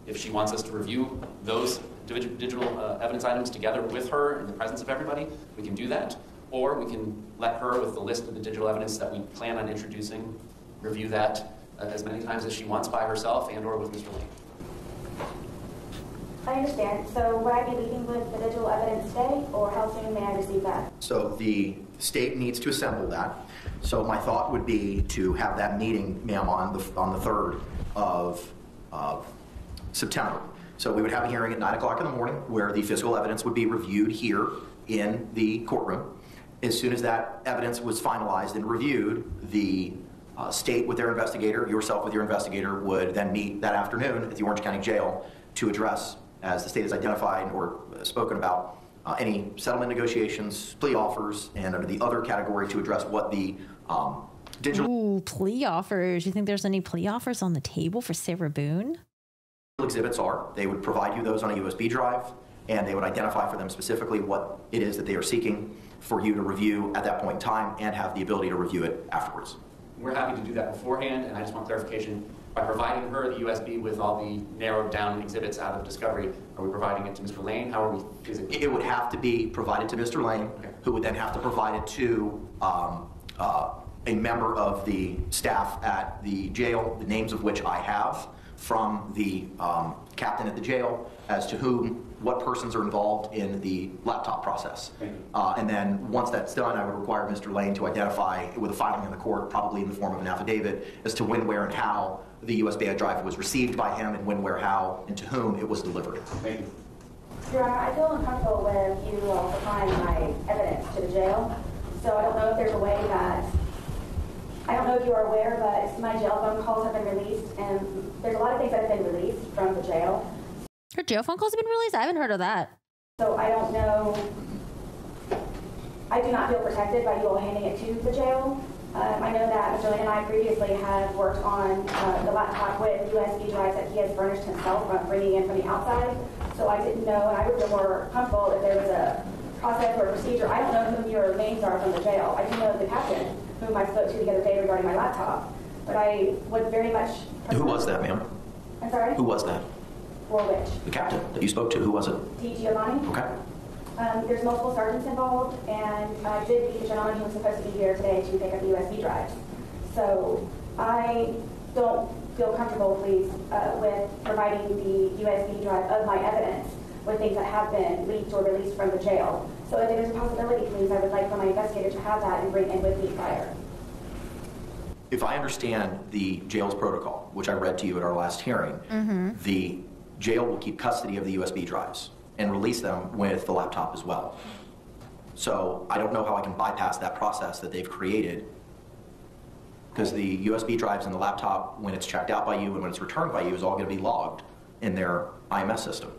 if she wants us to review those digital evidence items together with her in the presence of everybody, we can do that. Or we can let her, with the list of the digital evidence that we plan on introducing, review that as many times as she wants by herself and or with Mr. Lane. I understand. So would I be leaving with the digital evidence today, or how soon may I receive that? So the state needs to assemble that. So my thought would be to have that meeting, ma'am, on the 3rd of of September. So we would have a hearing at 9 o'clock in the morning where the physical evidence would be reviewed here in the courtroom. As soon as that evidence was finalized and reviewed, the state with their investigator, yourself with your investigator, would then meet that afternoon at the Orange County Jail to address, as the state has identified or spoken about, any settlement negotiations, plea offers, and under the other category to address what the digital plea offers. You think there's any plea offers on the table for Sarah Boone? exhibits are. They would provide you those on a USB drive, and they would identify for them specifically what it is that they are seeking for you to review at that point in time and have the ability to review it afterwards. We're happy to do that beforehand, and I just want clarification. By providing her the USB with all the narrowed down exhibits out of discovery, are we providing it to Mr. Lane? How are we physically? It would have to be provided to Mr. Lane, okay, who would then have to provide it to a member of the staff at the jail, the names of which I have from the captain at the jail as to what persons are involved in the laptop process. And then once that's done, I would require Mr. Lane to identify with a filing in the court, probably in the form of an affidavit, as to when, where, and how the USB drive was received by him, and when, where, how, and to whom it was delivered. Thank you. Your Honor, I feel uncomfortable with you all supplying my evidence to the jail. So I don't know if there's a way that, I don't know if you are aware, but my jail phone calls have been released, and there's a lot of things that have been released from the jail. Her jail phone calls have been released? I haven't heard of that. So I don't know, I do not feel protected by you all handing it to the jail. I know that Mr. Lane and I previously have worked on the laptop with USB drives that he has furnished himself from bringing in from the outside. So I didn't know, and I would feel more comfortable if there was a process or a procedure. I don't know who your names are from the jail. I do know the captain, whom I spoke to the other day regarding my laptop. But I would very much... Who was that, ma'am? I'm sorry? Who was that? For which? The captain that you spoke to. Who was it? T. Giovanni. Okay. There's multiple sergeants involved, and I did meet the gentleman who was supposed to be here today to pick up the USB drives. So I don't feel comfortable, please, with providing the USB drive of my evidence with things that have been leaked or released from the jail. So if there's a possibility, please, I would like for my investigator to have that and bring in with me prior. If I understand the jail's protocol, which I read to you at our last hearing, the jail will keep custody of the USB drives and release them with the laptop as well. So I don't know how I can bypass that process that they've created, because the USB drives and the laptop, when it's checked out by you and when it's returned by you, is all going to be logged in their IMS system.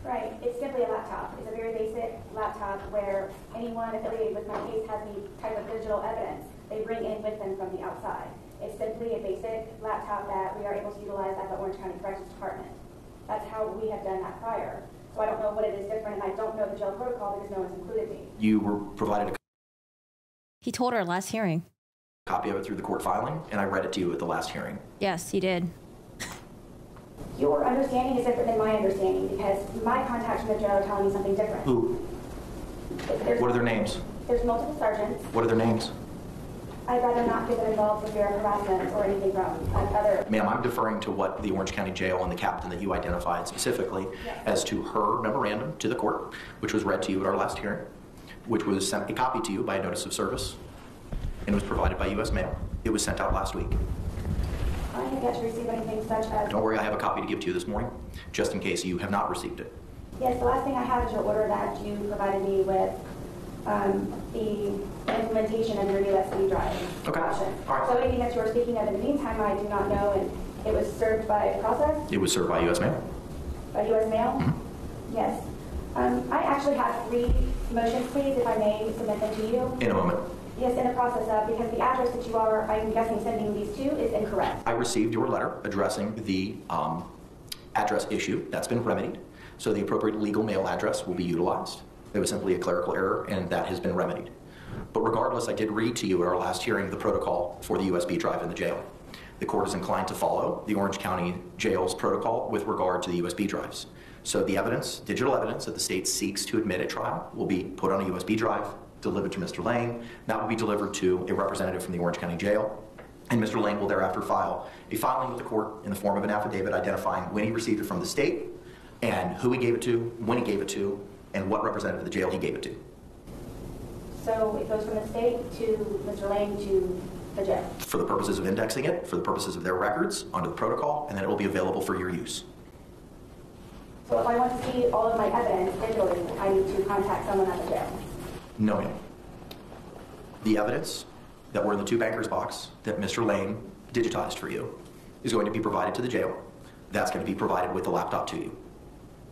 Right. It's simply a laptop. It's a very basic laptop where anyone affiliated with my case has any type of digital evidence they bring in with them from the outside. It's simply a basic laptop that we are able to utilize at the Orange County Corrections Department. That's how we have done that prior. So I don't know what it is different, and I don't know the jail protocol because no one's included me. You were provided a He told her last hearing. copy of it through the court filing, and I read it to you at the last hearing. Yes, he did. Your understanding is different than my understanding because my contacts from the jail are telling me something different. Who? What are their names? There's multiple sergeants. What are their names? I'd rather not get them involved with fear of harassment or anything from other... Ma'am, I'm deferring to what the Orange County Jail and the captain that you identified specifically as to her memorandum to the court, which was read to you at our last hearing, which was sent a copy to you by a notice of service, and was provided by U.S. mail. It was sent out last week. I have yet to receive anything such as... Don't worry, I have a copy to give to you this morning, just in case you have not received it. Yes, the last thing I have is your order that you provided me with the implementation of your USB drive. Okay. Option. All right. So anything that you are speaking of in the meantime, I do not know, and it was served by process? It was served by U.S. mail. By U.S. mail? Mm-hmm. Yes. I actually have 3 motions, please, if I may submit them to you. In a moment. Yes, in the process of, because the address that you are, I'm guessing, sending these to is incorrect. I received your letter addressing the address issue. That's been remedied. So the appropriate legal mail address will be utilized. It was simply a clerical error, and that has been remedied. But regardless, I did read to you at our last hearing the protocol for the USB drive in the jail. The court is inclined to follow the Orange County Jail's protocol with regard to the USB drives. So the evidence, digital evidence that the state seeks to admit at trial will be put on a USB drive, delivered to Mr. Lane. That will be delivered to a representative from the Orange County Jail, and Mr. Lane will thereafter file a filing with the court in the form of an affidavit identifying when he received it from the state and who he gave it to, when he gave it to, and what representative of the jail he gave it to. So it goes from the state to Mr. Lane to the jail. For the purposes of indexing it, for the purposes of their records, under the protocol, and then it will be available for your use. So if I want to see all of my evidence digitally, I need to contact someone at the jail? No, ma'am. The evidence that were in the two bankers box that Mr. Lane digitized for you is going to be provided to the jail. That's going to be provided with the laptop to you.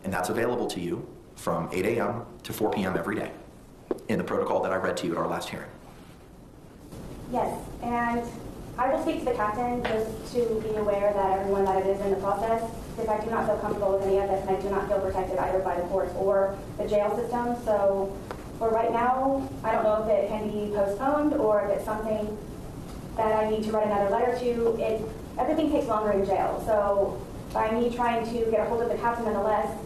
And that's available to you from 8 a.m. to 4 p.m. every day in the protocol that I read to you at our last hearing. Yes, and I will speak to the captain just to be aware that everyone that it is in the process, because I do not feel comfortable with any of this and I do not feel protected either by the courts or the jail system. So for right now, I don't know if it can be postponed or if it's something that I need to write another letter to. Everything takes longer in jail. So by me trying to get a hold of the captain nonetheless,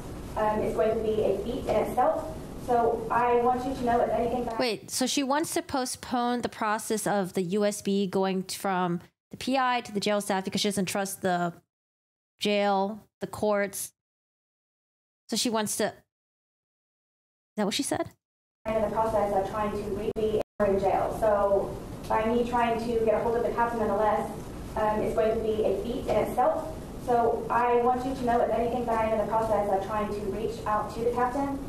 is going to be a feat in itself. So I want you to know if anything that... Wait, so she wants to postpone the process of the USB going from the PI to the jail staff because she doesn't trust the jail, the courts. So she wants to... Is that what she said? In the process of trying to really in jail. So by me trying to get a hold of the captain nonetheless, is going to be a feat in itself. So I want you to know if anything that I am in the process of trying to reach out to the captain.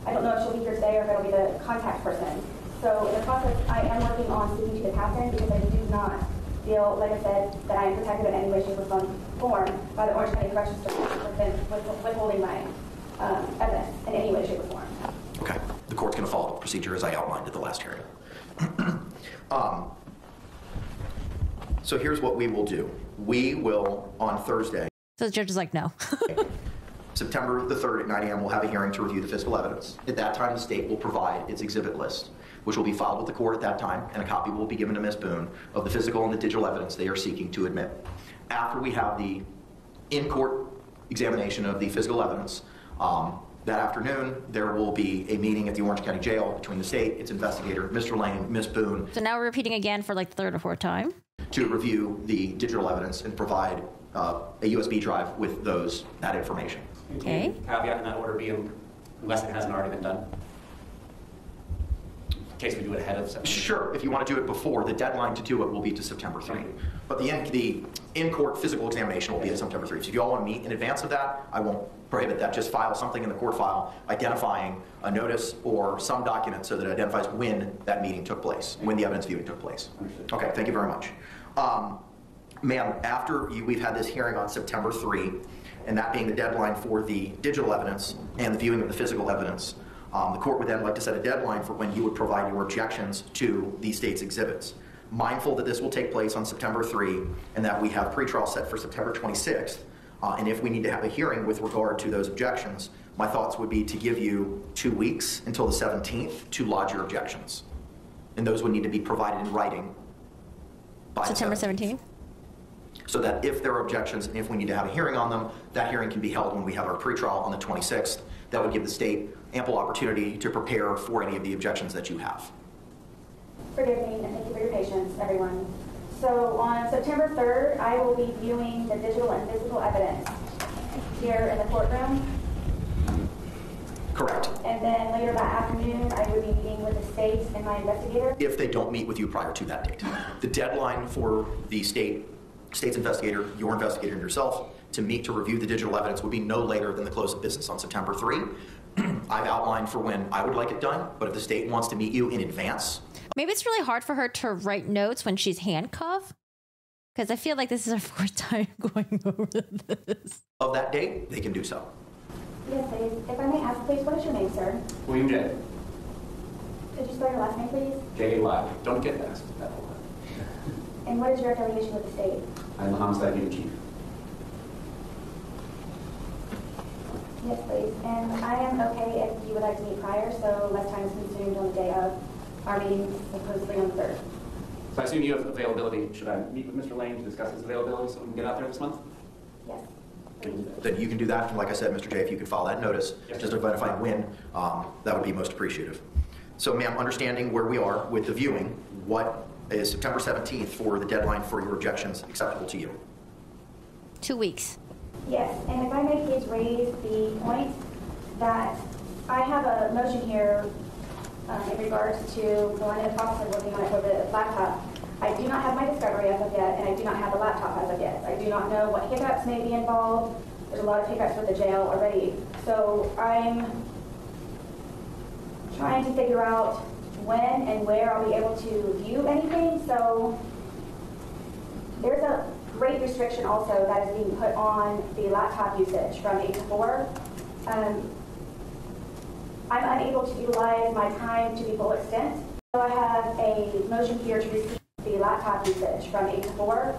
I don't know if she'll be here today or if it'll be the contact person. So in the process, I am working on speaking to the captain because I do not feel, like I said, that I am protected in any way, shape, or form by the Orange County Corrections Department withholding my evidence in any way, shape, or form. Okay. The court's going to follow the procedure as I outlined at the last hearing. So here's what we will do. We will, on Thursday... So the judge is like, no. September the 3rd at 9 a.m. we'll have a hearing to review the physical evidence. At that time, the state will provide its exhibit list, which will be filed with the court at that time, and a copy will be given to Ms. Boone of the physical and the digital evidence they are seeking to admit. After we have the in-court examination of the physical evidence, that afternoon, there will be a meeting at the Orange County Jail between the state, its investigator, Mr. Lane, Ms. Boone. So now we're repeating again for like the third or fourth time? To review the digital evidence and provide a USB drive with that information. Okay. Caveat in that order being, unless it hasn't already been done. In case we do it ahead of September. Sure, if you want to do it before, the deadline to do it will be to September 3. But the in-court physical examination will be at September 3. So if you all want to meet in advance of that, I won't prohibit that. Just file something in the court file identifying a notice or some document so that it identifies when that meeting took place, when the evidence viewing took place. Understood. Okay, thank you very much. Ma'am, after we've had this hearing on September 3, and that being the deadline for the digital evidence and the viewing of the physical evidence, the court would then like to set a deadline for when you would provide your objections to the state's exhibits. Mindful that this will take place on September 3 and that we have pretrial set for September 26th, and if we need to have a hearing with regard to those objections, my thoughts would be to give you 2 weeks until the 17th to lodge your objections. And those would need to be provided in writing by September 17th? So that if there are objections and if we need to have a hearing on them, that hearing can be held when we have our pretrial on the 26th. That would give the state ample opportunity to prepare for any of the objections that you have. Forgive me, and thank you for your patience, everyone. So on September 3rd, I will be viewing the digital and physical evidence here in the courtroom. Correct. And then later that afternoon, I would be meeting with the state and my investigator. If they don't meet with you prior to that date. The deadline for the state's investigator, your investigator, and yourself to meet to review the digital evidence would be no later than the close of business on September 3. I've outlined for when I would like it done, but if the state wants to meet you in advance. Maybe it's really hard for her to write notes when she's handcuffed, because I feel like this is her fourth time going over this. Of that date, they can do so. Yes, please. If I may ask, please, what is your name, sir? William J. Could you spell your last name, please? J-A-Y. Don't get asked that whole time. And what is your affiliation with the state? I'm the homicide unit chief. Yes, please. And I am okay if you would like to meet prior, so less time is consumed on the day of our meeting, supposedly on the 3rd. So I assume you have availability. Should I meet with Mr. Lane to discuss his availability so we can get out there this month? Yes. Then you can do that. And like I said, Mr. J, if you could file that notice, Yes. just identifying when, that would be most appreciative. So, ma'am, understanding where we are with the viewing, what is September 17th for the deadline for your objections acceptable to you? 2 weeks. Yes, and if I may please raise the point that I have a motion here in regards to going in the process of working on it for the laptop. I do not have my discovery as of yet, and I do not have a laptop as of yet. I do not know what hiccups may be involved. There's a lot of hiccups with the jail already. So I'm trying to figure out when and where I'll be able to view anything. So there's a great restriction also that is being put on the laptop usage from 8 to 4. I'm unable to utilize my time to the full extent. So I have a motion here to receive the laptop usage from 8 to 4.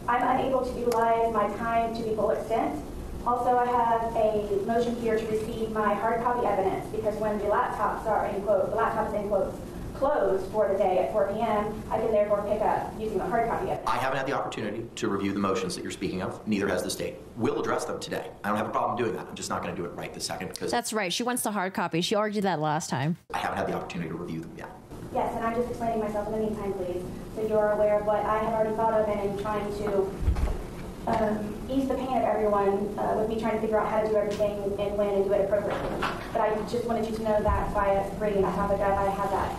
I'm unable to utilize my time to the full extent. Also, I have a motion here to receive my hard copy evidence because when the laptops are in quotes, the laptops in quotes, closed for the day at 4 p.m., I can therefore pick up using the hard copy evidence. I haven't had the opportunity to review the motions that you're speaking of. Neither has the state. We'll address them today. I don't have a problem doing that. I'm just not going to do it right this second because That's right. She wants the hard copy. She argued that last time. I haven't had the opportunity to review them yet. Yes, and I'm just explaining myself in the meantime, please, so you're aware of what I have already thought of and am trying to ease the pain of everyone with me trying to figure out how to do everything and when and do it appropriately. But I just wanted you to know that by bringing that topic up, I have that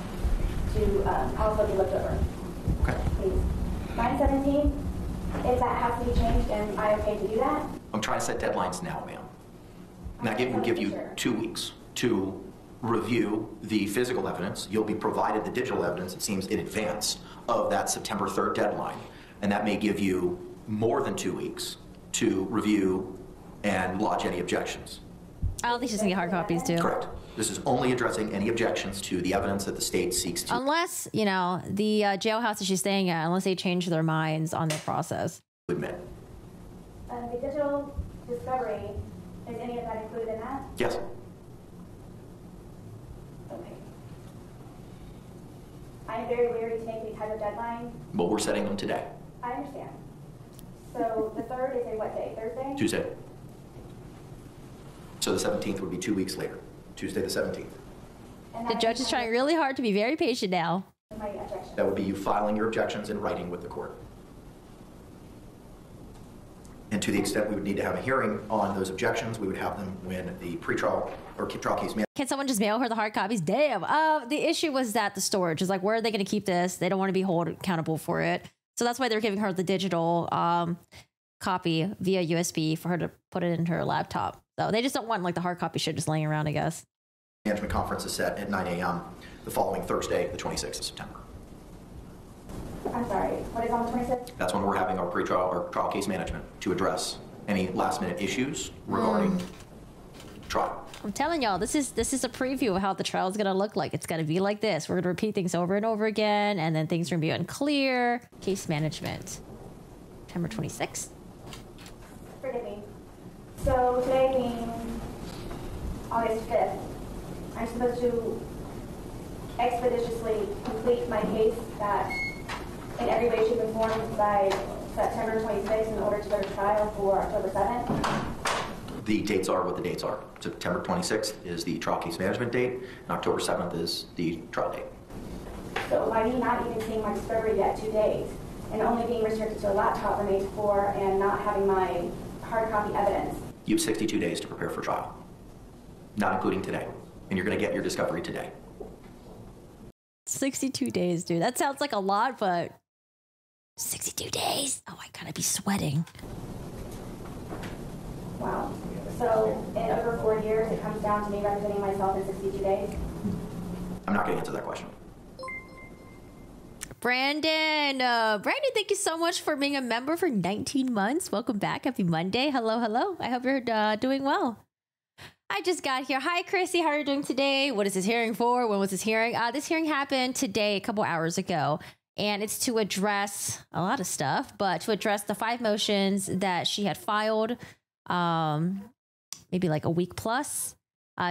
to also be looked over. Okay. Please. 9/17, if that has to be changed, am I okay to do that? I'm trying to set deadlines now, ma'am. And that will give you 2 weeks to review the physical evidence. You'll be provided the digital evidence, it seems, in advance of that September 3rd deadline. And that may give you more than 2 weeks to review and lodge any objections. I don't think she's going to get hard copies, too. Correct. This is only addressing any objections to the evidence that the state seeks to Unless, the jailhouse that she's staying at, unless they change their minds on their process. admit. The digital discovery, is any of that included in that? Yes. Okay. I'm very wary to make any type of deadline. But we're setting them today. I understand. So the 3rd is a what day? Thursday? Tuesday. So the 17th would be 2 weeks later. Tuesday the 17th. And The that judge is trying really hard to be very patient now. my objection. That would be you filing your objections in writing with the court. And to the extent we would need to have a hearing on those objections, we would have them when the pretrial or trial case manager. Can someone just mail her the hard copies? Damn. The issue was that the storage is like, where are they going to keep this? They don't want to be held accountable for it. So that's why they're giving her the digital copy via USB for her to put it in her laptop. So they just don't want like the hard copy shit just laying around, I guess. Management conference is set at 9 a.m. the following Thursday, the 26th of September. I'm sorry, what is on the 26th? That's when we're having our pretrial or trial case management to address any last minute issues regarding trial. I'm telling y'all, this is a preview of how the trial is going to look like. It's going to be like this. We're going to repeat things over and over again, and then things are going to be unclear. Case management, September 26th. Forgive me. So today being August 5th, I'm supposed to expeditiously complete my case that in every way, shape, and form by September 26th in order to go to trial for October 7th. The dates are what the dates are. September 26th is the trial case management date, and October 7th is the trial date. So by me not even seeing my discovery yet 2 days, and only being restricted to a laptop from 8 to 4, and not having my hard copy evidence. You have 62 days to prepare for trial, not including today, and you're going to get your discovery today. 62 days, dude. That sounds like a lot, but 62 days? Oh, I gotta be sweating. Wow. So in over 4 years, it comes down to me representing myself in 62 days? I'm not going to answer that question. Brandon, thank you so much for being a member for 19 months. Welcome back. Happy Monday. Hello, hello. I hope you're doing well. I just got here. Hi, Chrissy. How are you doing today? What is this hearing for? When was this hearing? This hearing happened today, a couple hours ago, and it's to address a lot of stuff, but to address the 5 motions that she had filed, maybe like a week plus,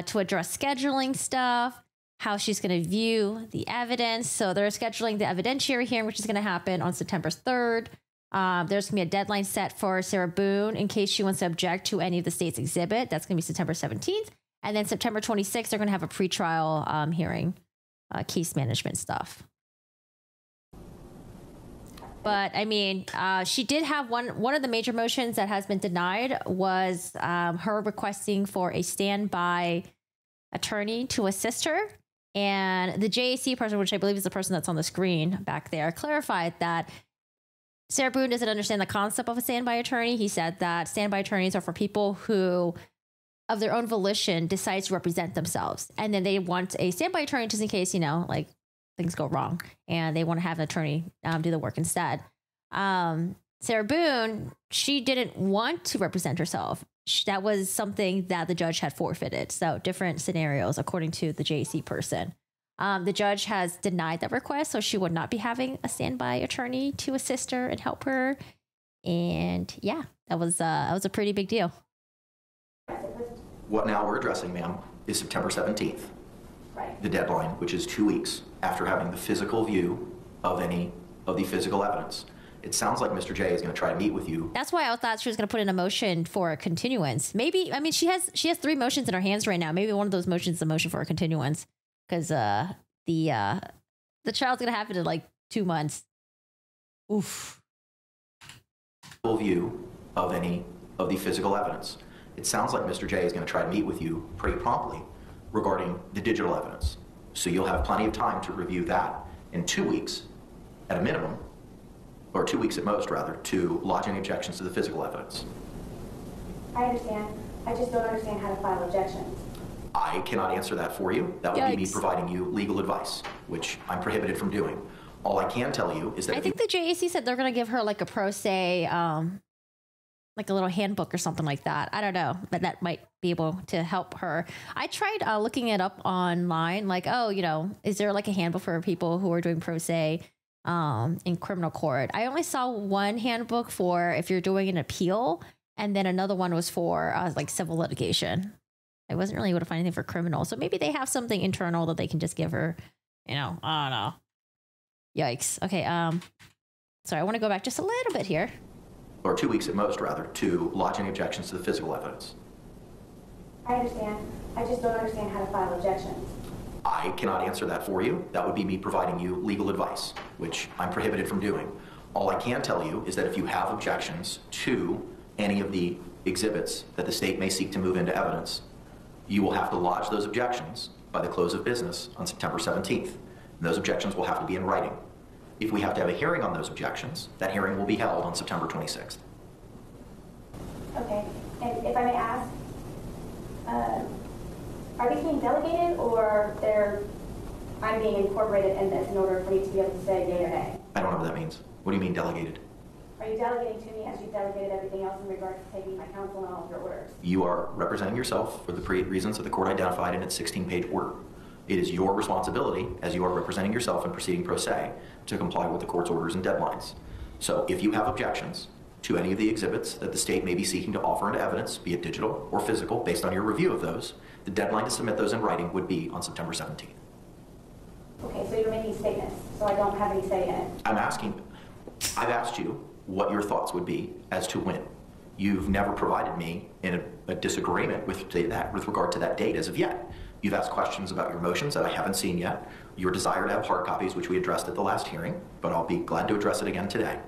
to address scheduling stuff, how she's going to view the evidence. So they're scheduling the evidentiary hearing, which is going to happen on September 3rd. There's going to be a deadline set for Sarah Boone in case she wants to object to any of the state's exhibit. That's going to be September 17th. And then September 26th, they're going to have a pretrial hearing, case management stuff. But I mean, she did have one of the major motions that has been denied was her requesting for a standby attorney to assist her. And the JAC person, which I believe is the person that's on the screen back there, clarified that Sarah Boone doesn't understand the concept of a standby attorney. He said that standby attorneys are for people who, of their own volition, decide to represent themselves. And then they want a standby attorney just in case, like things go wrong and they want to have an attorney do the work instead. Sarah Boone, she didn't want to represent herself. That was something that the judge had forfeited. So different scenarios, according to the JAC person. The judge has denied that request, so she would not be having a standby attorney to assist her and help her. And yeah, that was a pretty big deal. What now we're addressing, ma'am, is September 17th. Right. The deadline, which is 2 weeks after having the physical view of any of the physical evidence. It sounds like Mr. J is going to try to meet with you. That's why I thought she was going to put in a motion for a continuance. Maybe, she has 3 motions in her hands right now. Maybe one of those motions is a motion for a continuance, because the trial's going to happen in like 2 months. Oof. Full view of any of the physical evidence. It sounds like Mr. J is going to try to meet with you pretty promptly regarding the digital evidence. So you'll have plenty of time to review that in 2 weeks at a minimum, or 2 weeks at most, rather, to lodging objections to the physical evidence. I understand. I just don't understand how to file objections. I cannot answer that for you. That would be me Yikes. providing you legal advice, which I'm prohibited from doing. All I can tell you is that I think the JAC said they're going to give her like a pro se, like a little handbook or something like that. I don't know, but that might be able to help her. I tried looking it up online, like, is there like a handbook for people who are doing pro se in criminal court? I only saw one handbook for if you're doing an appeal, and then another one was for like civil litigation. I wasn't really able to find anything for criminal, so maybe they have something internal that they can just give her. I don't know. Yikes. Okay. Sorry, I want to go back just a little bit here. or 2 weeks at most, rather, to lodging objections to the physical evidence. I understand. I just don't understand how to file objections. I cannot answer that for you. That would be me providing you legal advice, which I'm prohibited from doing. All I can tell you is that if you have objections to any of the exhibits that the state may seek to move into evidence, you will have to lodge those objections by the close of business on September 17th. And those objections will have to be in writing. If we have to have a hearing on those objections, that hearing will be held on September 26th. Okay. And if I may ask, are these being delegated, or I'm being incorporated in this in order for me to be able to say yay or nay? I don't know what that means. What do you mean delegated? Are you delegating to me as you delegated everything else in regards to taking my counsel and all of your orders? You are representing yourself for the reasons that the court identified in its 16-page order. It is your responsibility, as you are representing yourself and proceeding pro se, to comply with the court's orders and deadlines. So if you have objections to any of the exhibits that the state may be seeking to offer into evidence, be it digital or physical, based on your review of those, the deadline to submit those in writing would be on September 17th. Okay, so you're making statements, so I don't have any say in it. I've asked you what your thoughts would be as to when. You've never provided me in a disagreement with regard to that date as of yet. You've asked questions about your motions that I haven't seen yet, your desire to have hard copies, which we addressed at the last hearing, but I'll be glad to address it again today.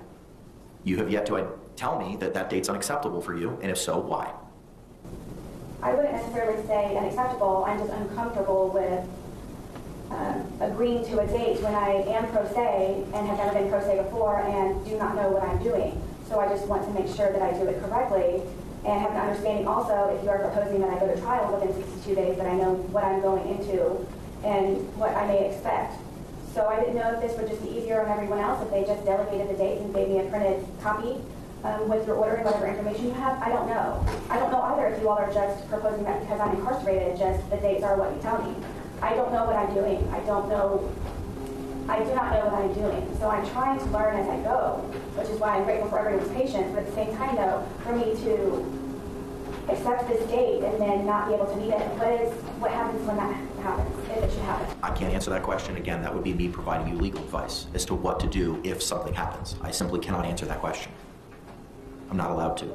You have yet to tell me that that date's unacceptable for you, and if so, why? I wouldn't necessarily say unacceptable. I'm just uncomfortable with agreeing to a date when I am pro se and have never been pro se before and do not know what I'm doing. So I just want to make sure that I do it correctly and have an understanding also, if you are proposing that I go to trial within 62 days, that I know what I'm going into and what I may expect. So I didn't know if this would just be easier on everyone else if they just delegated the date and gave me a printed copy with your order and whatever information you have. I don't know. I don't know either if you all are just proposing that because I'm incarcerated, just the dates are what you tell me. I don't know what I'm doing. I do not know what I'm doing. So I'm trying to learn as I go, which is why I'm grateful for everyone's patience. But at the same time, though, for me to accept this date and then not be able to meet it, what happens when that happens, if it should happen? I can't answer that question. Again, that would be me providing you legal advice as to what to do if something happens. I simply cannot answer that question. I'm not allowed to.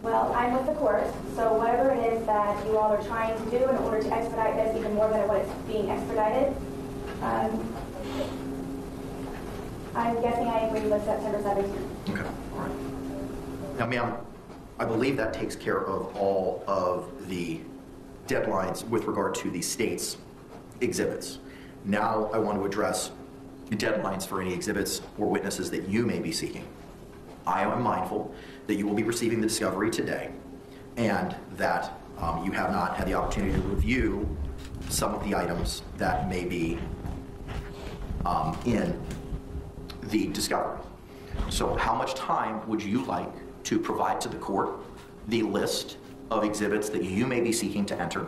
Well, I'm with the court, so whatever it is that you all are trying to do in order to expedite this even more than what it's being expedited, I'm guessing I agree with September 17th. Okay, all right. Now, ma'am, I believe that takes care of all of the deadlines with regard to the state's exhibits. Now I want to address deadlines for any exhibits or witnesses that you may be seeking. I am mindful that you will be receiving the discovery today and that you have not had the opportunity to review some of the items that may be in the discovery. So how much time would you like to provide to the court the list of exhibits that you may be seeking to enter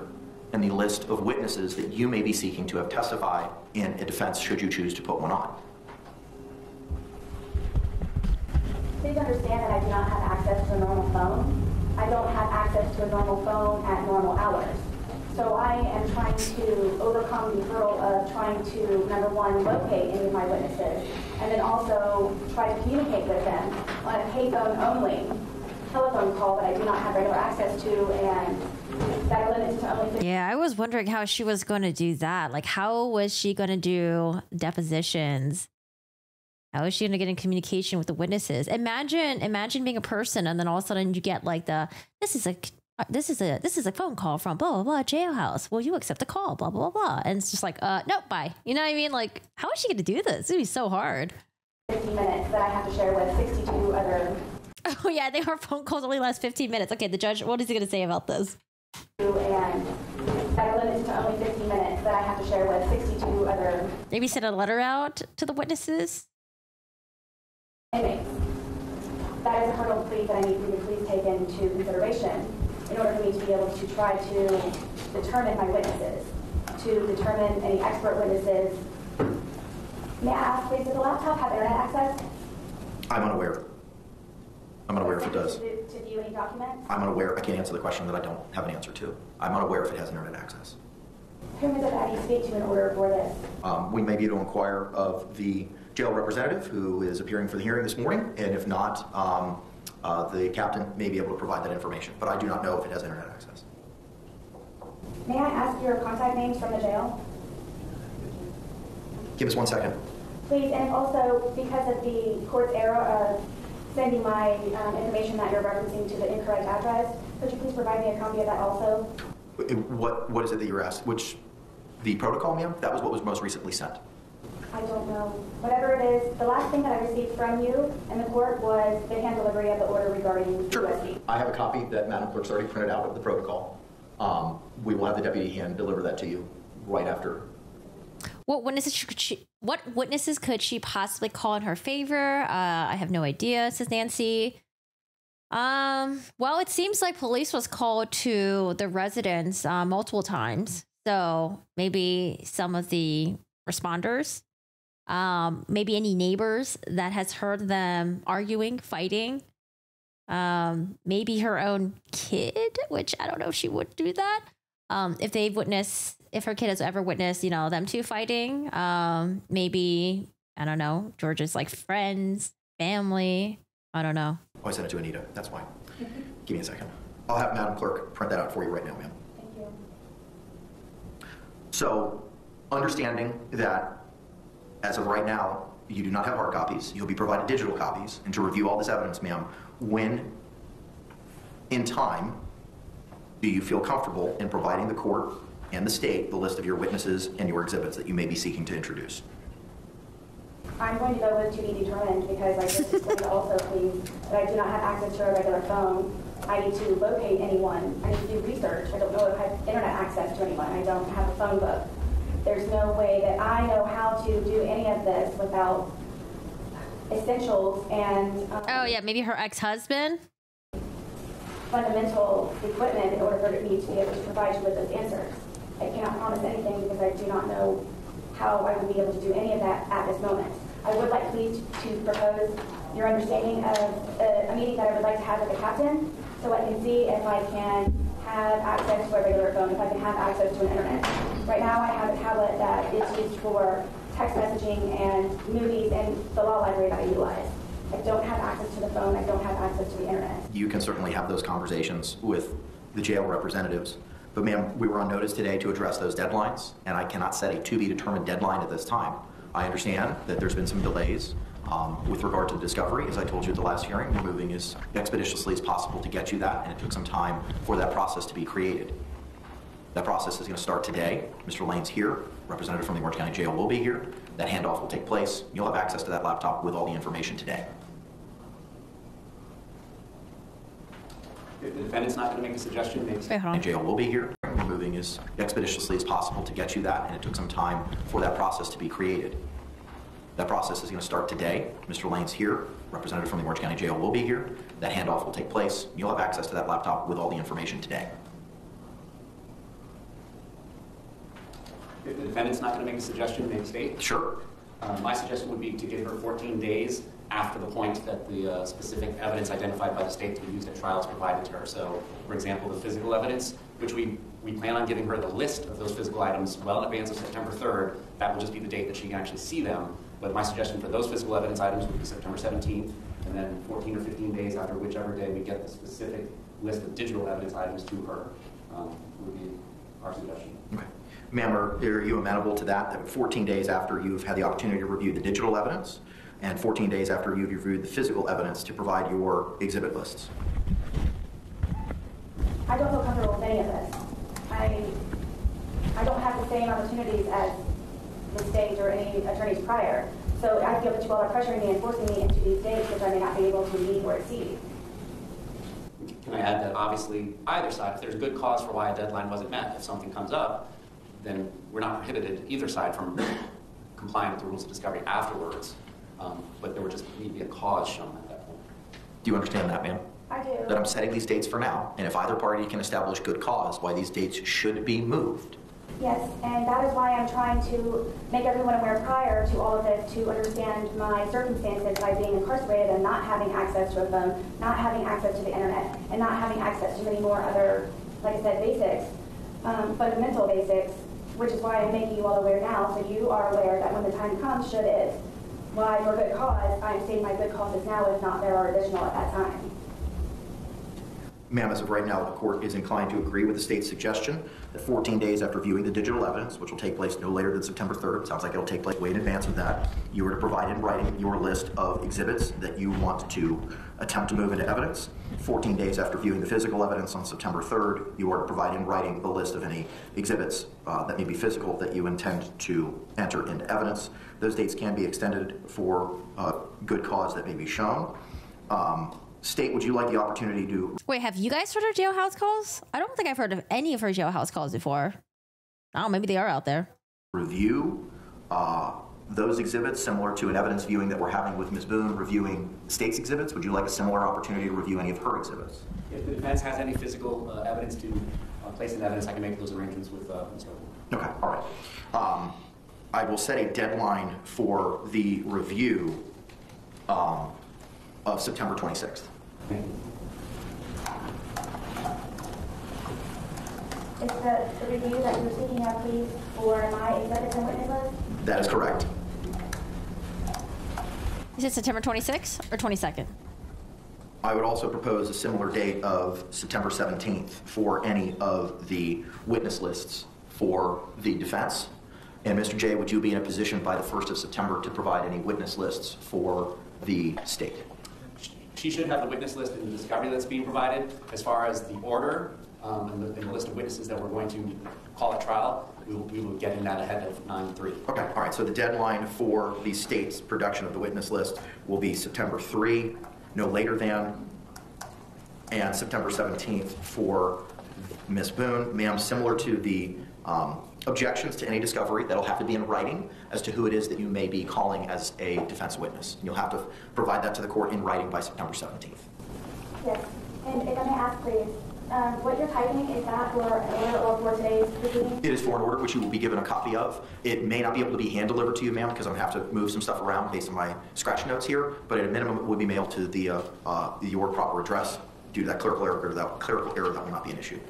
and the list of witnesses that you may be seeking to have testified in a defense should you choose to put one on? Please understand that I do not have access to a normal phone. I don't have access to a normal phone at normal hours. So I am trying to overcome the hurdle of trying to, number one, locate any of my witnesses, and then also try to communicate with them on a payphone only telephone call that I do not have regular access to, and that are limited to only 50. Yeah, I was wondering how she was going to do that. Like, how was she going to do depositions? How is she going to get in communication with the witnesses? Imagine being a person, and then all of a sudden you get like this is a phone call from blah blah blah jailhouse. Will you accept the call? Blah blah blah. And it's just like, nope, bye. You know what I mean? Like, how is she going to do this? It's going to be so hard. 50 minutes that I have to share with 62 other. Oh yeah, they are phone calls only last 15 minutes. Okay, the judge, what is he going to say about this? And that are limited to only 50 minutes that I have to share with 62 other. Maybe send a letter out to the witnesses. Inmates. That is a hurdle, please, that I need you to please take into consideration in order for me to be able to try to determine my witnesses, to determine any expert witnesses. May I ask, please, does the laptop have internet access? I'm unaware. I'm unaware if it does. To view any documents? I'm unaware. I can't answer the question that I don't have an answer to. I'm unaware if it has internet access. Whom is it that I need to speak to in order for this? We may be able to inquire of the jail representative who is appearing for the hearing this morning, and if not, the captain may be able to provide that information, but I do not know if it has internet access. May I ask your contact names from the jail? Give us 1 second. Please, and also, because of the court's error of sending my information that you're referencing to the incorrect address, could you please provide me a copy of that also? What is it that you're asked? The protocol, ma'am? That was what was most recently sent. I don't know. Whatever it is, the last thing that I received from you and the court was the hand delivery of the order regarding Sure. USD. I have a copy that Madam Clerk's already printed out of the protocol. We will have the deputy hand deliver that to you right after. What witnesses could she possibly call in her favor? I have no idea, says Nancy. Well, it seems like police was called to the residence multiple times. So maybe some of the responders, maybe any neighbors that has heard them arguing, fighting. Maybe her own kid, which I don't know if she would do that. If her kid has ever witnessed, them two fighting, maybe, I don't know, George's like friends, family. I don't know. Oh, I sent it to Anita. That's why. Give me a second. I'll have Madam Clerk print that out for you right now, ma'am. Thank you. So, understanding that as of right now, you do not have hard copies. You'll be provided digital copies. And to review all this evidence, ma'am, when in time do you feel comfortable in providing the court and the state the list of your witnesses and your exhibits that you may be seeking to introduce? I'm going to go with to be determined because I just explained also, please, that I do not have access to a regular phone. I need to locate anyone. I need to do research. I don't know if I have internet access to anyone. I don't have a phone book. There's no way that I know how to do any of this without essentials and Oh yeah, maybe her ex-husband. fundamental equipment in order for me to be able to provide you with those answers. I cannot promise anything because I do not know how I will be able to do any of that at this moment. I would like please to propose your understanding of a meeting that I would like to have with the captain so I can see if I can have access to a regular phone, if I can have access to an internet. Right now I have a tablet that is used for text messaging and movies and the law library that I utilize. I don't have access to the phone. I don't have access to the internet. You can certainly have those conversations with the jail representatives. But ma'am, we were on notice today to address those deadlines, and I cannot set a to-be-determined deadline at this time. I understand that there's been some delays with regard to the discovery. As I told you at the last hearing, we're moving as expeditiously as possible to get you that, and it took some time for that process to be created. That process is going to start today. Mr. Lane's here. Representative from the Orange County Jail will be here. That handoff will take place. You'll have access to that laptop with all the information today. If the defendant's not going to make a suggestion, maybe. Wait, hold on. And jail will be here. We're moving as expeditiously as possible to get you that, and it took some time for that process to be created. That process is going to start today. Mr. Lane's here. Representative from the Orange County Jail will be here. That handoff will take place. You'll have access to that laptop with all the information today. If the defendant's not going to make a suggestion, maybe state. Sure. My suggestion would be to give her 14 days after the point that the specific evidence identified by the state to be used at trial is provided to her. So, for example, the physical evidence, which we plan on giving her the list of those physical items well in advance of September 3rd. That will just be the date that she can actually see them. But my suggestion for those physical evidence items would be September 17th, and then 14 or 15 days after whichever day we get the specific list of digital evidence items to her would be our suggestion. Okay. Ma'am, are you amenable to that? That 14 days after you've had the opportunity to review the digital evidence, and 14 days after you've reviewed the physical evidence to provide your exhibit lists? I don't feel comfortable with any of this. I don't have the same opportunities as the state or any attorneys prior. So I feel that you all are pressuring me and forcing me into these dates which I may not be able to meet or exceed. Can I add that obviously either side, if there's good cause for why a deadline wasn't met, if something comes up, then we're not prohibited either side from complying with the rules of discovery afterwards. But there would just need to be a cause shown at that point. Do you understand that, ma'am? I do. That I'm setting these dates for now, and if either party can establish good cause why these dates should be moved. Yes, and that is why I'm trying to make everyone aware prior to all of this to understand my circumstances by being incarcerated and not having access to a phone, not having access to the internet, and not having access to many more other, like I said, basics, fundamental basics, which is why I'm making you all aware now, so you are aware that when the time comes, should it, why for good cause, I'm stating my good causes now, if not there are additional at that time. Ma'am, as of right now, the court is inclined to agree with the state's suggestion that 14 days after viewing the digital evidence, which will take place no later than September 3rd, sounds like it'll take place way in advance of that, you are to provide in writing your list of exhibits that you want to attempt to move into evidence. 14 days after viewing the physical evidence on September 3rd, you are to provide in writing the list of any exhibits that may be physical that you intend to enter into evidence. Those dates can be extended for good cause that may be shown. State, would you like the opportunity to... Wait, have you guys heard of jailhouse calls? I don't think I've heard of any of her jailhouse calls before. Oh, maybe they are out there. ...review those exhibits similar to an evidence viewing that we're having with Ms. Boone reviewing state's exhibits? Would you like a similar opportunity to review any of her exhibits? If the defense has any physical evidence to place in evidence, I can make those arrangements with Ms. Boone. Okay, all right. I will set a deadline for the review of September 26th. Is the review that you're speaking of, please, for my exhibits and witness list? That is correct. Is it September 26th or 22nd? I would also propose a similar date of September 17th for any of the witness lists for the defense. And Mr. J, would you be in a position by the 1st of September to provide any witness lists for the state? She should have the witness list in the discovery that's being provided. As far as the order and the list of witnesses that we're going to call at trial, we will get in that ahead of 9/3. Okay, all right, so the deadline for the state's production of the witness list will be September 3, no later than, and September 17th for Ms. Boone. Ma'am, similar to the objections to any discovery, that'll have to be in writing as to who it is that you may be calling as a defense witness. You'll have to provide that to the court in writing by September 17th. Yes, and if I may ask, please, what you're typing, is that for an order or for today's proceeding? It is for an order which you will be given a copy of. It may not be able to be hand-delivered to you, ma'am, because I'm going to have to move some stuff around based on my scratch notes here, but at a minimum it would be mailed to the your proper address due to that clerical error. That will not be an issue.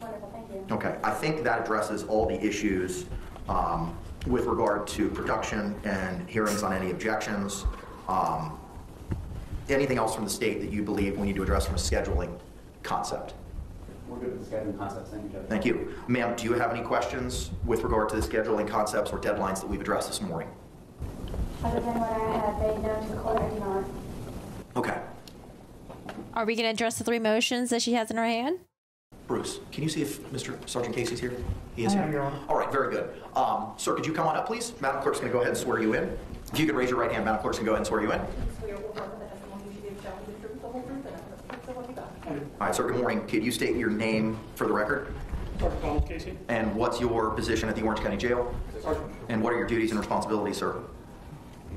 Wonderful, thank you. Okay, I think that addresses all the issues with regard to production and hearings on any objections. Anything else from the state that you believe we need to address from a scheduling concept? We're good with the scheduling concepts. Thank you, Judge. Thank you. Ma'am, do you have any questions with regard to the scheduling concepts or deadlines that we've addressed this morning? Other than what I have made known to the court, I do not. Okay. Are we going to address the 3 motions that she has in her hand? Bruce, can you see if Mr. Sergeant Casey's here? He is here. Your Honor. All right, very good. Sir, could you come on up, please? Madam Clerk's going to go ahead and swear you in. If you could raise your right hand, Madam Clerk's going to go ahead and swear you in. All right, sir, good morning. Could you state your name for the record? Sergeant Donald Casey. And what's your position at the Orange County Jail? Sergeant. And what are your duties and responsibilities, sir?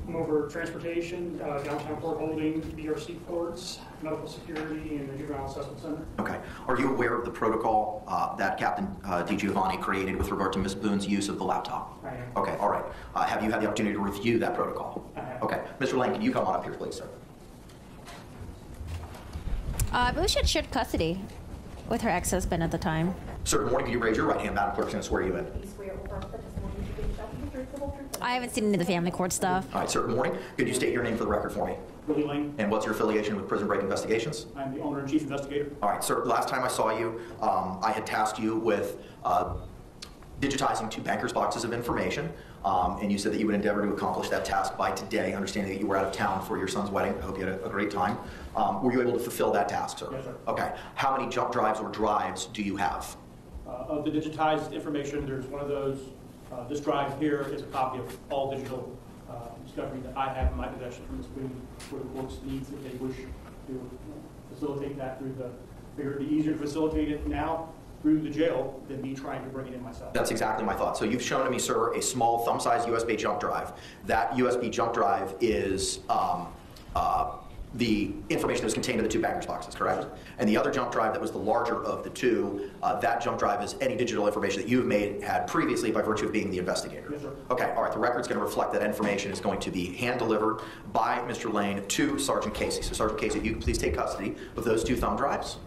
I'm over transportation, downtown court holding, BRC courts, medical security, and the juvenile assessment center. Okay. Are you aware of the protocol that Captain DiGiovanni created with regard to Ms. Boone's use of the laptop? I am. Okay, all right. Have you had the opportunity to review that protocol? I have. Okay. Mr. Lane, can you come on up here, please, sir? I believe she had shared custody with her ex-husband at the time. Sir, good morning. Could you raise your right hand? Madam Clerk's going to swear you in. I haven't seen any of the family court stuff. All right, sir, good morning. Could you state your name for the record for me? Willie Lane. And what's your affiliation with Prison Break Investigations? I'm the owner and chief investigator. All right, sir, last time I saw you, I had tasked you with digitizing 2 banker's boxes of information, and you said that you would endeavor to accomplish that task by today, understanding that you were out of town for your son's wedding. I hope you had a great time. Were you able to fulfill that task, sir? Yes, sir. Okay. How many jump drives or drives do you have? Of the digitized information, there's one of those. This drive here is a copy of all digital discovery that I have in my possession from Ms. Boone for the court's needs if they wish to facilitate that through the, figure it'd be easier to facilitate it now through the jail than me trying to bring it in myself. That's exactly my thought. So you've shown to me, sir, a small thumb-sized USB jump drive. That USB jump drive is the information that was contained in the 2 bankers boxes, correct? Yes, and the other jump drive that was the larger of the 2, that jump drive is any digital information that you've had previously by virtue of being the investigator. Yes, sir. Okay, all right, the record's going to reflect that information is going to be hand-delivered by Mr. Lane to Sergeant Casey. So Sergeant Casey, if you could please take custody of those 2 thumb drives.